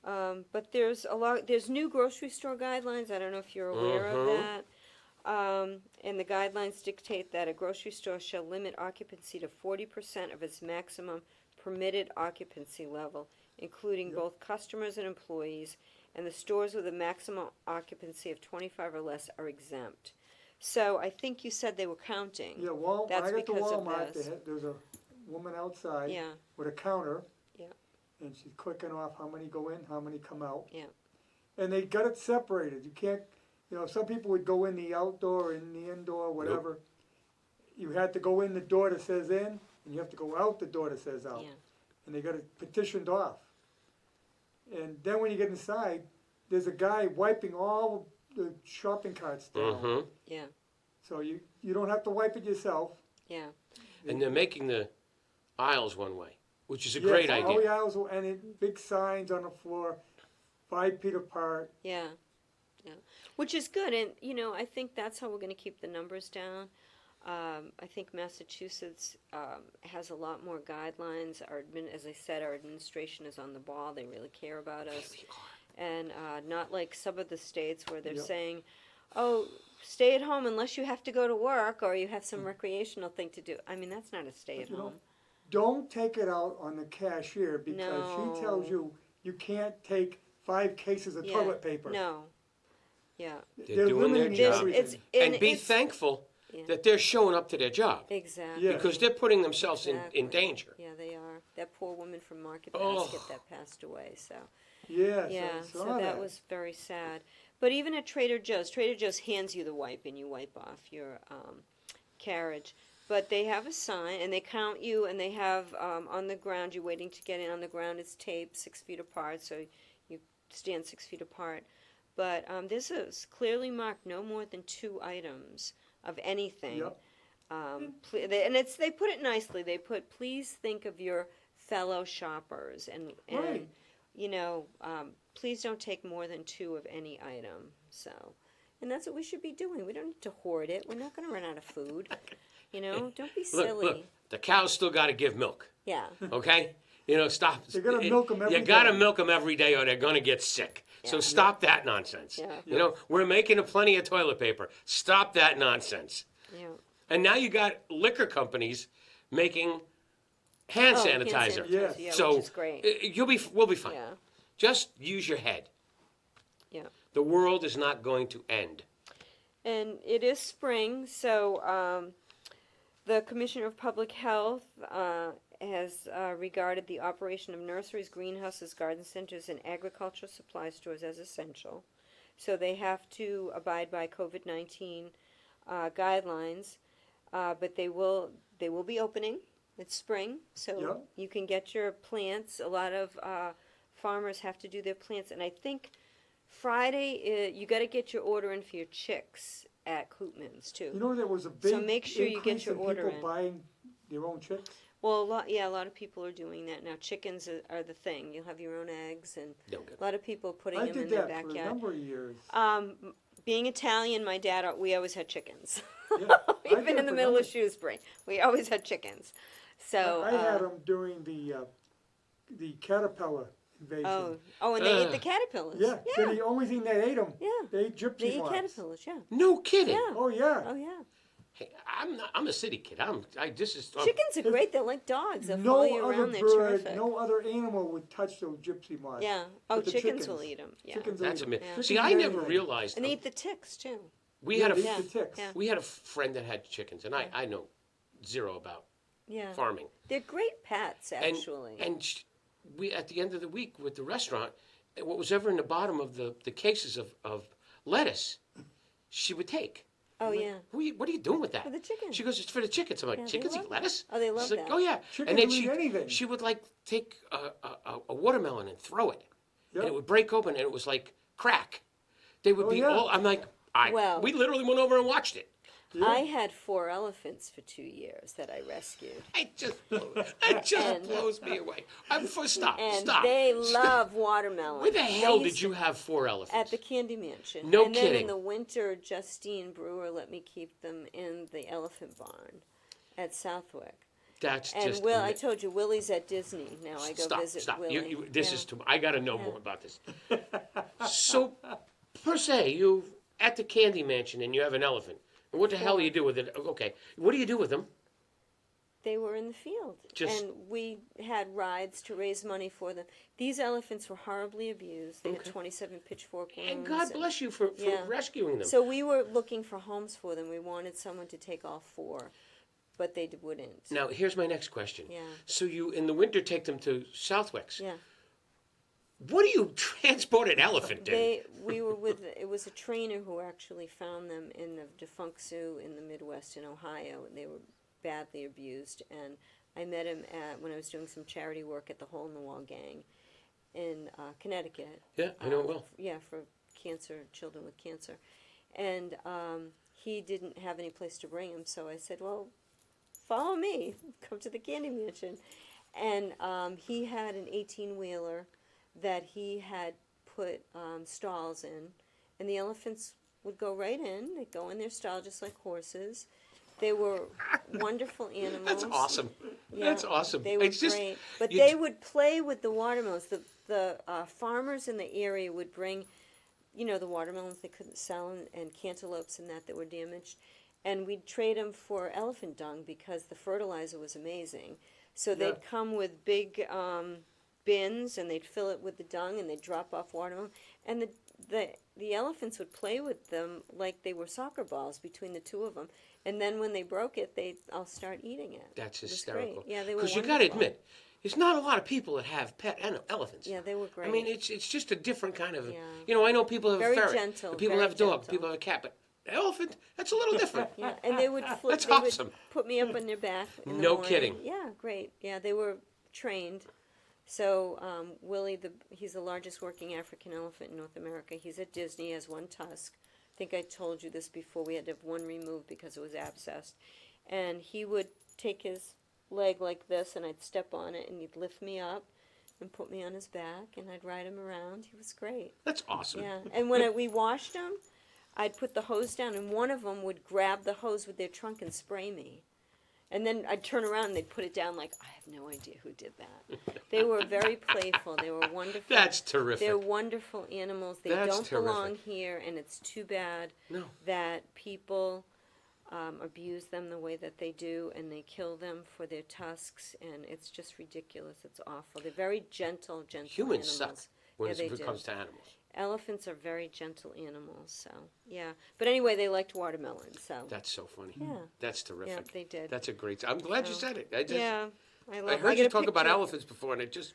But there's new grocery store guidelines. I don't know if you're aware of that. And the guidelines dictate that a grocery store shall limit occupancy to 40% of its maximum permitted occupancy level, including both customers and employees, and the stores with a maximum occupancy of 25 or less are exempt. So I think you said they were counting. Yeah, when That's I got to because of Walmart, this. there's a woman outside Yeah, with a counter. Yeah. And she's clicking off how many go in, how many come out. Yeah. And they got it separated. You can't, some people would go in the outdoor, in the indoor, whatever. You had to go in the door that says in, and you have to go out the door that says out. yeah, And they got it petitioned off. And then when you get inside, there's a guy wiping all the shopping carts down. Mm-hmm. yeah, So you don't have to wipe it yourself. yeah. And they're making the aisles one way, which is a Yes, great all idea. the aisles, and big signs on the floor, 5 feet apart. Yeah, yeah, which is good, and I think that's how we're going to keep the numbers down. I think Massachusetts has a lot more guidelines. As I said, our administration is on the ball. They really care about us, and not like some of the states where they're Yep. saying, "Oh, stay at home unless you have to go to work or you have some recreational thing to do." I mean, that's not a stay at You know, home. Don't take it out on the cashier because No. she tells you can't take 5 cases of Yeah, toilet paper. No, yeah, They're doing their limiting job. everything. And be it's- thankful Yeah. that they're showing up to their job. Exactly. Yeah. Because they're putting themselves in Exactly. danger. Yeah, they are. That poor woman from Market Oh. Basket that passed away. So Yes, yeah, I so saw that was very sad. But even at Trader Joe's hands you the wipe and you wipe off your carriage. But they have a sign and they count you and they have on the ground, you're waiting to get in, on the ground it's taped 6 feet apart, so you stand 6 feet apart. But this is clearly marked no more than 2 items of anything. Yep. They put it nicely. They put, please think of your fellow shoppers, and Right. you know, please don't take more than 2 of any item. So, and that's what we should be doing. We don't need to hoard it. We're not going to run out of food. You know, don't be silly. Look, the cows still got to give milk. Yeah. Okay? You know, stop. You gotta milk 'em every You got to day. milk them every day or they're going to get sick. So Yeah. stop that nonsense. Yeah. You know, we're making plenty of toilet paper. Stop that nonsense. Yeah. And now you got liquor companies making hand Oh, hand sanitizer. Yes. Yeah, So which is great. we'll be fine. Yeah. Just use your head. Yeah. The world is not going to end. And it is spring, so the Commissioner of Public Health has regarded the operation of nurseries, greenhouses, garden centers, and agricultural supply stores as essential. So they have to abide by COVID-19 guidelines, but they will be opening. It's spring, so Yep. you can get your plants. A lot of farmers have to do their plants, and I think Friday you got to get your order in for your chicks at Koopman's too. You know, there was a big make sure you get increase your in order people in. buying their own chicks. Well, a lot of people are doing that now. Chickens are the thing. You'll have your own eggs, and Don't get a lot of people are putting I them in did their that for a backyard. number of years. Being Italian, my dad, we always had chickens. Yeah, I did Even it in the for middle of numbers. Shrewsbury, we always had chickens. So I had them during the caterpillar invasion. and they ate the caterpillars. Yeah, yeah, they're the only thing they ate them. Yeah. They ate gypsy they eat moths. caterpillars. Yeah, No kidding. yeah. Oh yeah. Oh yeah. Hey, I'm a city kid. This is Chickens are great. They're like dogs. They'll No follow you other around. They're bird, terrific. no other animal would touch those gypsy moths. Yeah. Oh, But the chickens will eat them. Yeah. Chickens That's eat 'em. amazing. Yeah. See, Chickens I eat never anything. realized. And they eat the ticks too. We Yeah, had a they Yeah. eat the ticks. Yeah. we had a friend that had chickens, and I know zero about Yeah. farming. They're great pets, And actually. we at the end of the week with the restaurant, what was ever in the bottom of the cases of lettuce, she would take. oh yeah. What are you doing with that? For the chickens. She goes, it's for the chickens. I'm like, Yeah, they chickens love eat lettuce? Oh, they love She's like, that. oh yeah. Chickens and then will eat anything. she would like take a watermelon and throw it, and Yep. it would break open, and it was like crack. They would Oh, be yeah. all. I'm like, Well- we literally went over and watched it. Yeah. I had 4 elephants for 2 years that I rescued. It just And- blows me away. Stop. And Stop. they Stop. love watermelon. Where the hell They did used you have 4 elephants? At the Candy Mansion. No and then kidding. in the winter, Justine Brewer let me keep them in the elephant barn at Southwick. That's And just. I told you, Willie's at Disney. Now I go Stop. visit Stop. Willie. This Yeah. is too. I got to know Yeah. more about this. So, per se, you at the Candy Mansion and you have an elephant. And what the hell do you do with it? Okay, what do you do with them? They were in the field. Just- And we had rides to raise money for them. These elephants were horribly abused. They had 27 pitchfork wounds. And God bless you for Yeah. rescuing them. So we were looking for homes for them. We wanted someone to take all 4, but they wouldn't. Now, here's my next question. Yeah. So you, in the winter, take them to Southwick's. Yeah. What do you transport an elephant in? We were with, it was a trainer who actually found them in the defunct zoo in the Midwest in Ohio, and they were badly abused. And I met him when I was doing some charity work at the Hole in the Wall Gang in Connecticut. Yeah, I know it well. Yeah, for children with cancer. And he didn't have any place to bring him, so I said, well, follow me, come to the Candy Mansion. And he had an 18-wheeler that he had put stalls in, and the elephants would go right in. They'd go in their stall just like horses. They were wonderful animals. That's awesome. Yeah, That's awesome. They were It's just, great. But you they t- would play with the watermelons. The farmers in the area would bring, the watermelons they couldn't sell and cantaloupes and that were damaged. And we'd trade them for elephant dung because the fertilizer was amazing. So they'd Yeah. come with big bins and they'd fill it with the dung and they'd drop off watermelon. And the elephants would play with them like they were soccer balls between the 2 of them. And then when they broke it, they'd all start eating it. That's It was hysterical. great. Yeah, they were Because you got to wonderful. admit, there's not a lot of people that have pet elephants. Yeah, they were great. I mean, it's just a different kind of. Yeah. I know people have Very a ferret, gentle, and people very have a dog, gentle. people have a cat, but an elephant, that's a little different. Yeah, and they would flip. That's they awesome. would put me up on their back. In the No morning. kidding. Yeah, great. Yeah, they were trained. So Willie, he's the largest working African elephant in North America. He's at Disney. He has 1 tusk. I think I told you this before. We had to have 1 removed because it was abscessed. and he would take his leg like this, and I'd step on it, and he'd lift me up and put me on his back, and I'd ride him around. He was great. That's awesome. Yeah, and when we washed him, I'd put the hose down, and one of them would grab the hose with their trunk and spray me. And then I'd turn around and they'd put it down like, I have no idea who did that. They were very playful. They were wonderful. That's terrific. They're wonderful animals. They That's don't terrific. belong here, and it's too bad No. that people abuse them the way that they do, and they kill them for their tusks, and it's just ridiculous. It's awful. They're very gentle Humans suck animals. when Yeah, they it do. comes to animals. Elephants are very gentle animals, so, yeah. But anyway, they liked watermelon, so. That's so funny. Yeah. That's terrific. Yeah, they did. That's a great. I'm glad you So, said it. I just. Yeah. I I heard get you a talk about picture- elephants before, and it just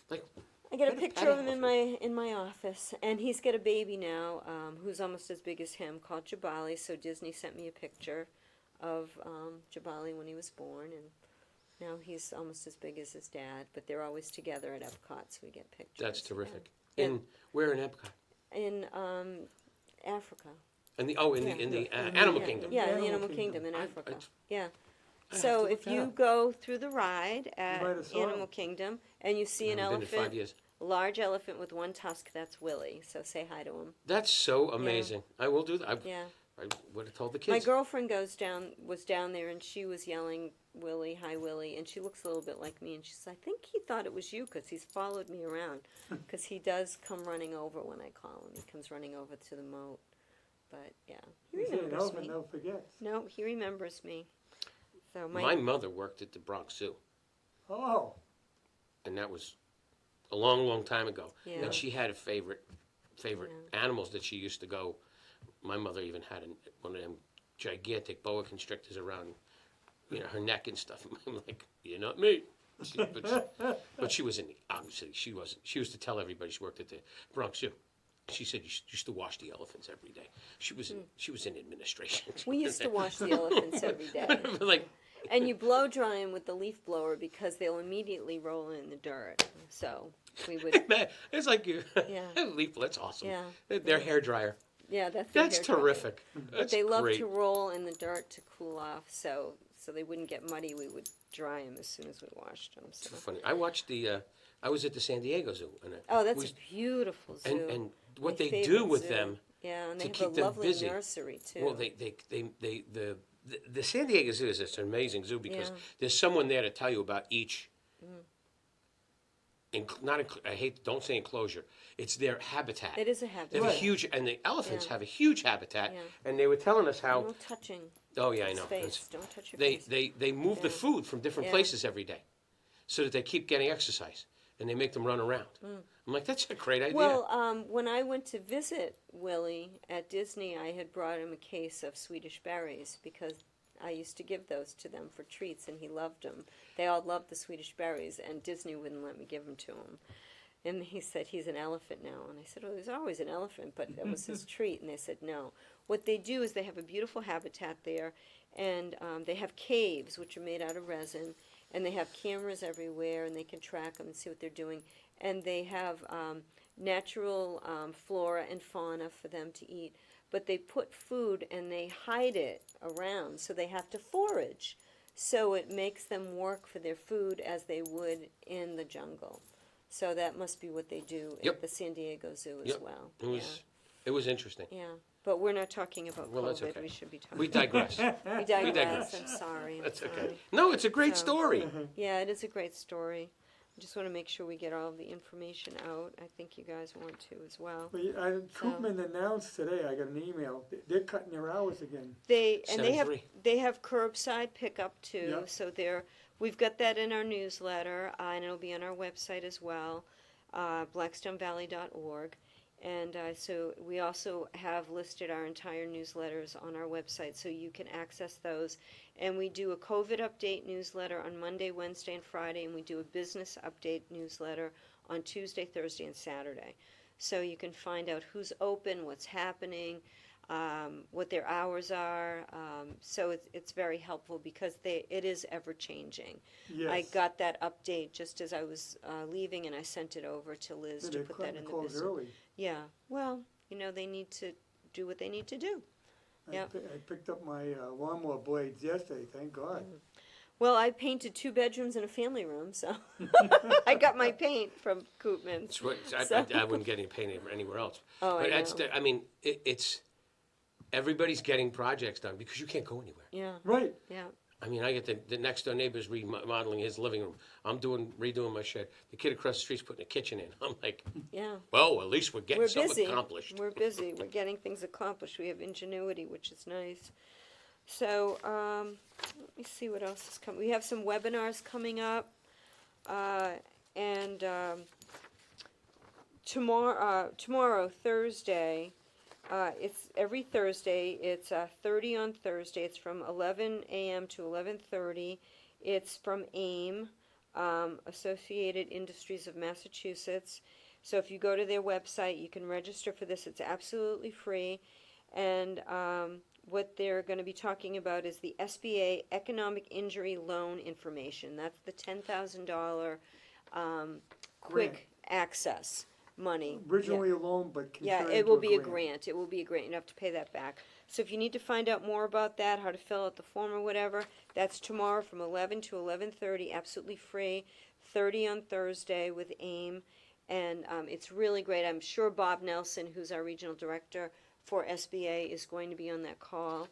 like. I get a What a picture pet of him in my office, and he's got a baby now, who's almost as big as him, called Jabali. So Disney sent me a picture of Jabali when he was born, and now he's almost as big as his dad. But they're always together at Epcot, so we get pictures. That's terrific. Yeah. In where in Epcot? In Africa. In the Yeah. Animal Yeah, Kingdom. yeah, in the Animal Animal Kingdom. Kingdom in I- Africa. I- Yeah. I have So to look if that you up. go through the ride at might have saw Animal him. Kingdom and you see an I haven't been in 5 elephant, years. a large elephant with one tusk, that's Willie. So say hi to him. That's so amazing. I will do that. Yeah. I would have told the My kids. girlfriend was down there, and she was yelling, "Willie, hi, Willie," and she looks a little bit like me, and she says, "I think he thought it was you because he's followed me around, because he does come running over when I call him. He comes running over to the moat, but yeah, he You say an remembers elephant me. never forgets. No, he remembers me. So My mother worked at the Bronx Zoo, Oh, and that was a long, long time ago. Yeah. And she had a favorite animals that she used to go. My mother even had one of them gigantic boa constrictors around, her neck and stuff. I'm like, you're not me. But she was obviously she wasn't. She used to tell everybody she worked at the Bronx Zoo. She said you used to wash the elephants every day. She was in administration. we used to wash the elephants every day. Like, And you blow dry them with the leaf blower because they'll immediately roll in the dirt. So we would, man, it's like you. Yeah. Leaf. That's awesome. Yeah. Their hair dryer. yeah, that's their That's hair dryer. terrific. But That's they love great. to roll in the dirt to cool off, so they wouldn't get muddy. We would dry them as soon as we washed them. So. Funny. I watched I was at the San Diego Zoo, and Oh, that's was- a beautiful zoo. and what My they do favorite with zoo. them. Yeah, and to they keep have a them lovely busy. nursery too. Well, the San Diego Zoo is an amazing zoo because Yeah. there's someone there to tell you about each. Don't say enclosure. It's their habitat. It is a They habitat. have a Right. huge, and the elephants Yeah. have a huge habitat. Yeah. And they were telling us how. No touching. Oh yeah, I his know. face. Don't touch your They face. they move the Yeah. food from different Yeah. places every day, so that they keep getting exercise, and they make them run around. I'm like, that's a great idea. Well, when I went to visit Willie at Disney, I had brought him a case of Swedish berries because I used to give those to them for treats, and he loved them. They all loved the Swedish berries, and Disney wouldn't let me give them to him. And he said, he's an elephant now. And I said, well, he's always an elephant, but that was his treat. And they said, no. What they do is they have a beautiful habitat there, and they have caves, which are made out of resin, and they have cameras everywhere, and they can track them and see what they're doing. And they have natural flora and fauna for them to eat. But they put food and they hide it around, so they have to forage. So it makes them work for their food as they would in the jungle. So that must be what they do Yep. at the San Diego Zoo as Yep. well. It was interesting. Yeah. But we're not talking about Well, that's COVID. okay. We should be talking. We digress. We digress. digress. I'm sorry. I'm That's okay. sorry. No, it's a great So- story. Yeah, it is a great story. I just want to make sure we get all of the information out. I think you guys want to as well. Troopman announced today, I got an email, they're cutting their hours again. They have 7-3. curbside pickup too. Yep. So we've got that in our newsletter, and it'll be on our website as well, blackstonevalley.org. And so we also have listed our entire newsletters on our website, so you can access those. And we do a COVID update newsletter on Monday, Wednesday, and Friday, and we do a business update newsletter on Tuesday, Thursday, and Saturday. So you can find out who's open, what's happening, what their hours are. So it's very helpful because it is ever changing. Yes. I got that update just as I was leaving, and I sent it over to Liz So to they're put that cutting in the the close business. early. Yeah, well, they need to do what they need to do. Yep. I picked up my lawnmower blades yesterday, thank God. Well, I painted 2 bedrooms and a family room, so I got my paint from Koopmans. It's what, So- I wouldn't get any paint anywhere else. Oh, But I that's know. I mean, it's everybody's getting projects done because you can't go anywhere. Yeah, Right, yeah. I mean, I get the next door neighbor's remodeling his living room. I'm redoing my shed. The kid across the street's putting a kitchen in. I'm like, Yeah, well, at least we're getting we're something busy. accomplished. We're busy. We're getting things accomplished. We have ingenuity, which is nice. So, let me see what else is coming. We have some webinars coming up, and tomorrow, Thursday. It's every Thursday. It's 30 on Thursday. It's from 11 a.m. to 11:30. It's from AIM, Associated Industries of Massachusetts. So if you go to their website, you can register for this. It's absolutely free. And what they're going to be talking about is the SBA Economic Injury Loan Information. That's the $10,000 quick access money. originally a loan, but can Yeah, turn it into will a be a grant. grant. It will be a grant. You have to pay that back. So if you need to find out more about that, how to fill out the form or whatever, that's tomorrow from 11 to 11:30, absolutely free. 30 on Thursday with AIM, and it's really great. I'm sure Bob Nelson, who's our regional director for SBA, is going to be on that call.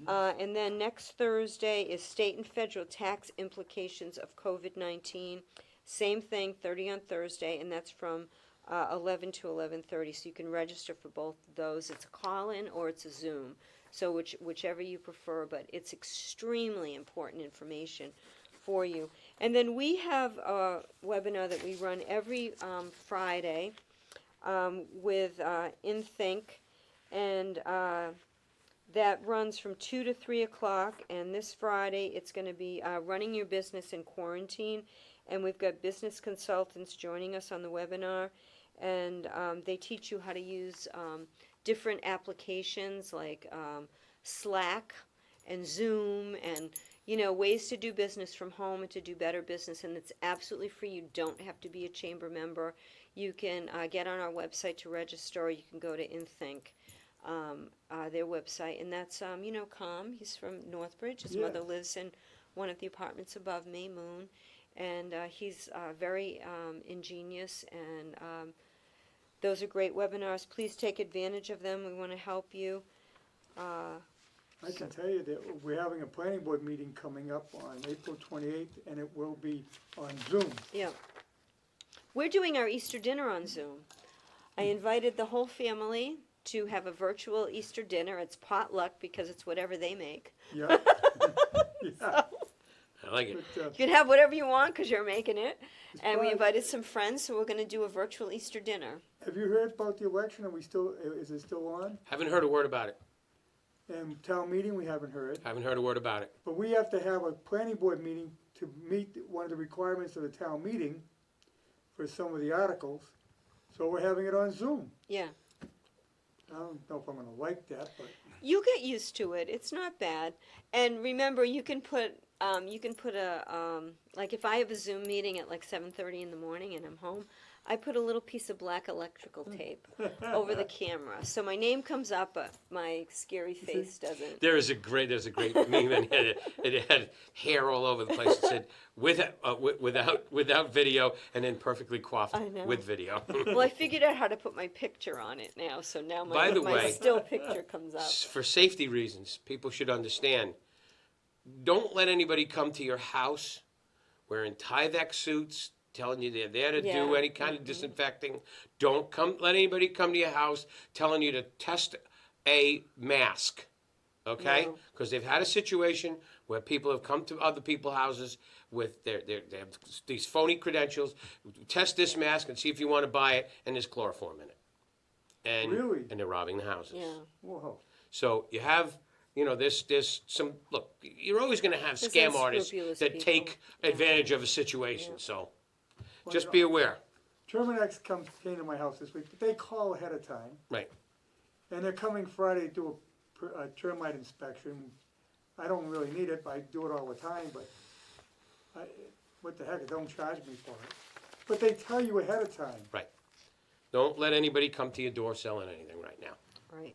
And then next Thursday is state and federal tax implications of COVID-19. Same thing, 30 on Thursday, and that's from 11 to 11:30. So you can register for both of those. It's a call-in or it's a Zoom, so whichever you prefer. But it's extremely important information for you. And then we have a webinar that we run every Friday with InThink, and that runs from 2 to 3 o'clock. And this Friday, it's going to be running your business in quarantine. And we've got business consultants joining us on the webinar. And they teach you how to use different applications like Slack and Zoom and, you know, ways to do business from home and to do better business. And it's absolutely free. You don't have to be a chamber member. You can get on our website to register, or you can go to InThink, their website. And that's, you know, Com. He's from Northbridge. His mother lives in one of the apartments above me, Moon. And he's very ingenious, and those are great webinars. Please take advantage of them. We want to help you. I can tell you that we're having a planning board meeting coming up on April 28th, and it will be on Zoom. Yeah. We're doing our Easter dinner on Zoom. I invited the whole family to have a virtual Easter dinner. It's potluck because it's whatever they make. Yeah. Yeah. I like it. But, You can have whatever you want because you're making it. And we fun. invited some friends, so we're going to do a virtual Easter dinner. have you heard about the election? Is it still on? Haven't heard a word about it. And town meeting, we haven't heard. Haven't heard a word about it. But we have to have a planning board meeting to meet one of the requirements of the town meeting for some of the articles. So we're having it on Zoom. Yeah. I don't know if I'm gonna like that, but You get used to it. It's not bad. And remember, you can put a like if I have a Zoom meeting at like 7:30 in the morning and I'm home, I put a little piece of black electrical tape over the camera, so my name comes up, but my scary face doesn't. There's a great meme, and it had hair all over the place. It said without video, and then perfectly coiffed I know. with video. Well, I figured out how to put my picture on it now, so now By the my way, still picture comes up. For safety reasons, people should understand. Don't let anybody come to your house wearing Tyvek suits, telling you they're there to do Yeah. any kind of disinfecting. Don't let anybody come to your house telling you to test a mask, okay? No. Because they've had a situation where people have come to other people's houses with they have these phony credentials. Test this mask and see if you want to buy it, and there's chloroform in it. And, Really? And they're robbing the houses. Yeah. whoa. So you have, you know, there's some, look, you're always going to have There's scam artists unscrupulous that people. take advantage of a situation. Yeah. So Well, just be aware. Terminex came to my house this week, but they call ahead of time. Right. And they're coming Friday to do a termite inspection. I don't really need it, but I do it all the time, but what the heck, they don't charge me for it. But they tell you ahead of time. Right. Don't let anybody come to your door selling anything right now. Right.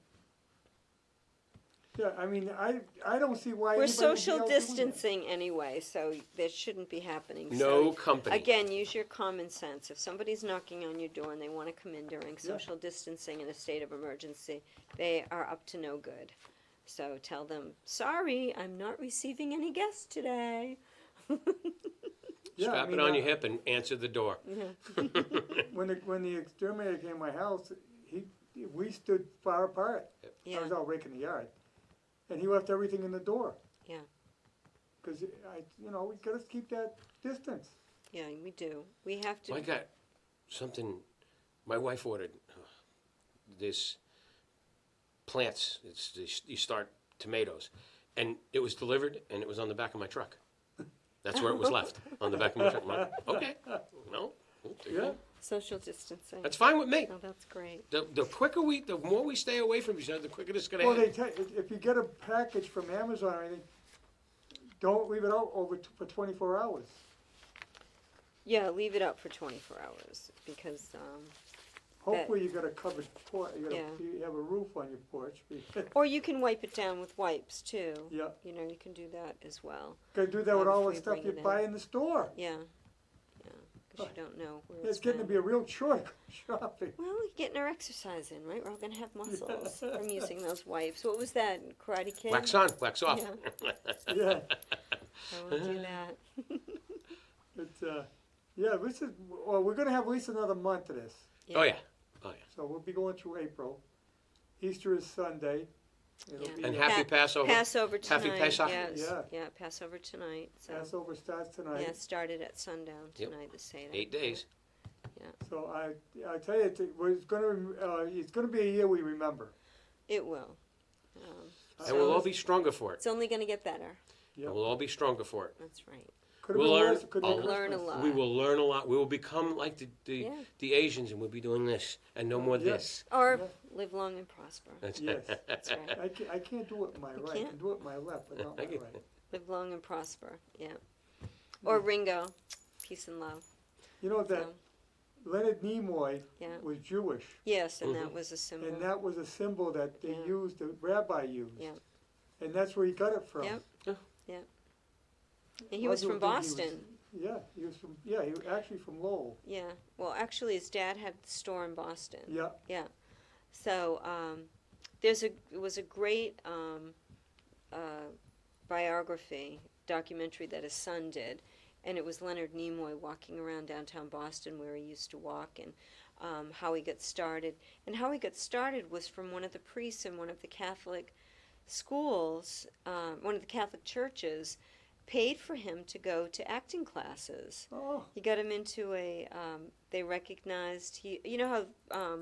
Yeah, I mean, I don't see why We're anybody would be social out doing that. distancing anyway, so that shouldn't be happening. No So, company. again, use your common sense. If somebody's knocking on your door and they want to come in during social distancing in a state of emergency, they are up to no good. So tell them, sorry, I'm not receiving any guests today. Yeah, I Strap mean, it on your hip and answer the door. when the exterminator came to my house, we stood far apart. I Yeah, was out raking the yard, and he left everything in the door. Yeah. Because we gotta keep that distance. yeah, we do. We have to. I got something. My wife ordered this plants. You start tomatoes, and it was delivered, and it was on the back of my truck. That's where it was left, on the back of my truck. I'm like, okay, no, there you Yeah. go. Social distancing. That's fine with me. Oh, that's great. The more we stay away from each other, the quicker this is gonna Well, happen. if you get a package from Amazon or anything, don't leave it out for 24 hours. Yeah, leave it up for 24 hours because, Hopefully you got a covered porch, Yeah. you have a roof on your porch. or you can wipe it down with wipes too. Yeah, You know, you can do that as well. gotta do that with all Before the you stuff bring you it in. buy in the store. Yeah, because you don't know where It's getting to be a real chore shopping. Well, we're getting our exercise in, right? We're all gonna have muscles from using those wipes. What was that, Karate Kid? Wax on, wax off. Yeah, Yeah, I won't do that. it's, we're gonna have at least another month of this. Oh yeah, oh yeah. So we'll be going through April. Easter is Sunday. It'll Yeah. be, And uh, happy Passover. Passover Happy tonight. Pesach. Yes. Yeah. Passover tonight. So Passover starts tonight. yeah, started at sundown Yep. tonight. The Seder. 8 days. So I tell you, it's gonna be a year we remember. It will. And we'll all be stronger for it. It's only gonna get better. Yeah. And we'll all be stronger for it. That's right. Could have We'll been learn worse. It could have been a- Learn a Christmas. lot. We will learn a lot. We will become like Yeah. the Asians, and we'll be doing this and no more Yeah. this. Or Yeah. live long and prosper. That's Yes. That's right. I can't do it with my right. I can't? can do it with my left, but not my I get right. Live long and prosper. Yeah. Or Ringo, peace and love. You know that So, Leonard Nimoy yeah. was Jewish, Yes, and Mhm. that was a symbol. and that was a symbol that they Yeah. used, the rabbi used. Yeah. And that's where he got it from. Yep. Yeah. Yeah. And he was Other from than he was- Boston. He was actually from Lowell. Yeah. Well, actually, his dad had the store in Boston. Yeah, So it was a great documentary that his son did, and it was Leonard Nimoy walking around downtown Boston where he used to walk, and how he got started. And how he got started was from one of the priests in one of the Catholic schools, one of the Catholic churches, paid for him to go to acting classes. oh, He got him into they recognized, you know how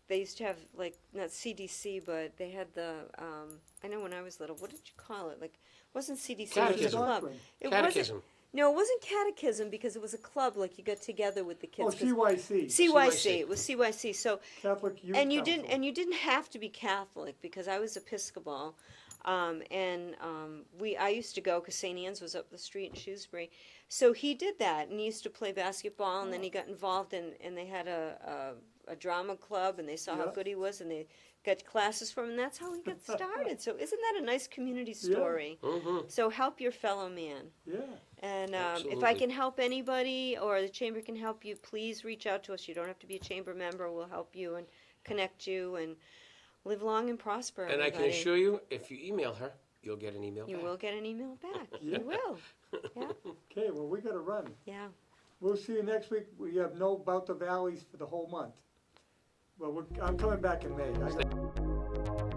they used to have, like, not CDC, but they had I know when I was little, what did you call it? Like, it wasn't CDC, it was a Catechism. club. doctrine. It wasn't, Catechism. no, it wasn't catechism because it was a club, like you got together with the Oh, kids. 'cause- CYC, CYC, it was CYC. So, Catholic Youth and you Council. didn't have to be Catholic because I was Episcopal, I used to go because St. Anne's was up the street in Shrewsbury. So he did that, and he used to play basketball, and then he got involved and they had a drama club, and they saw how Yeah. good he was, and they got classes from him, and that's how he got started. So isn't that a nice community story? Mm-hmm. So help your fellow man. Yeah, And if I Absolutely. can help anybody or the chamber can help you, please reach out to us. You don't have to be a chamber member. We'll help you and connect you and live long and prosper. And I can everybody. assure you, if you email her, you'll get an email You back. will get an email back. Yeah. You will. Yeah, okay, well, we gotta run. yeah. We'll see you next week. We have no About the Valleys for the whole month. Well, I'm coming back in May. I got-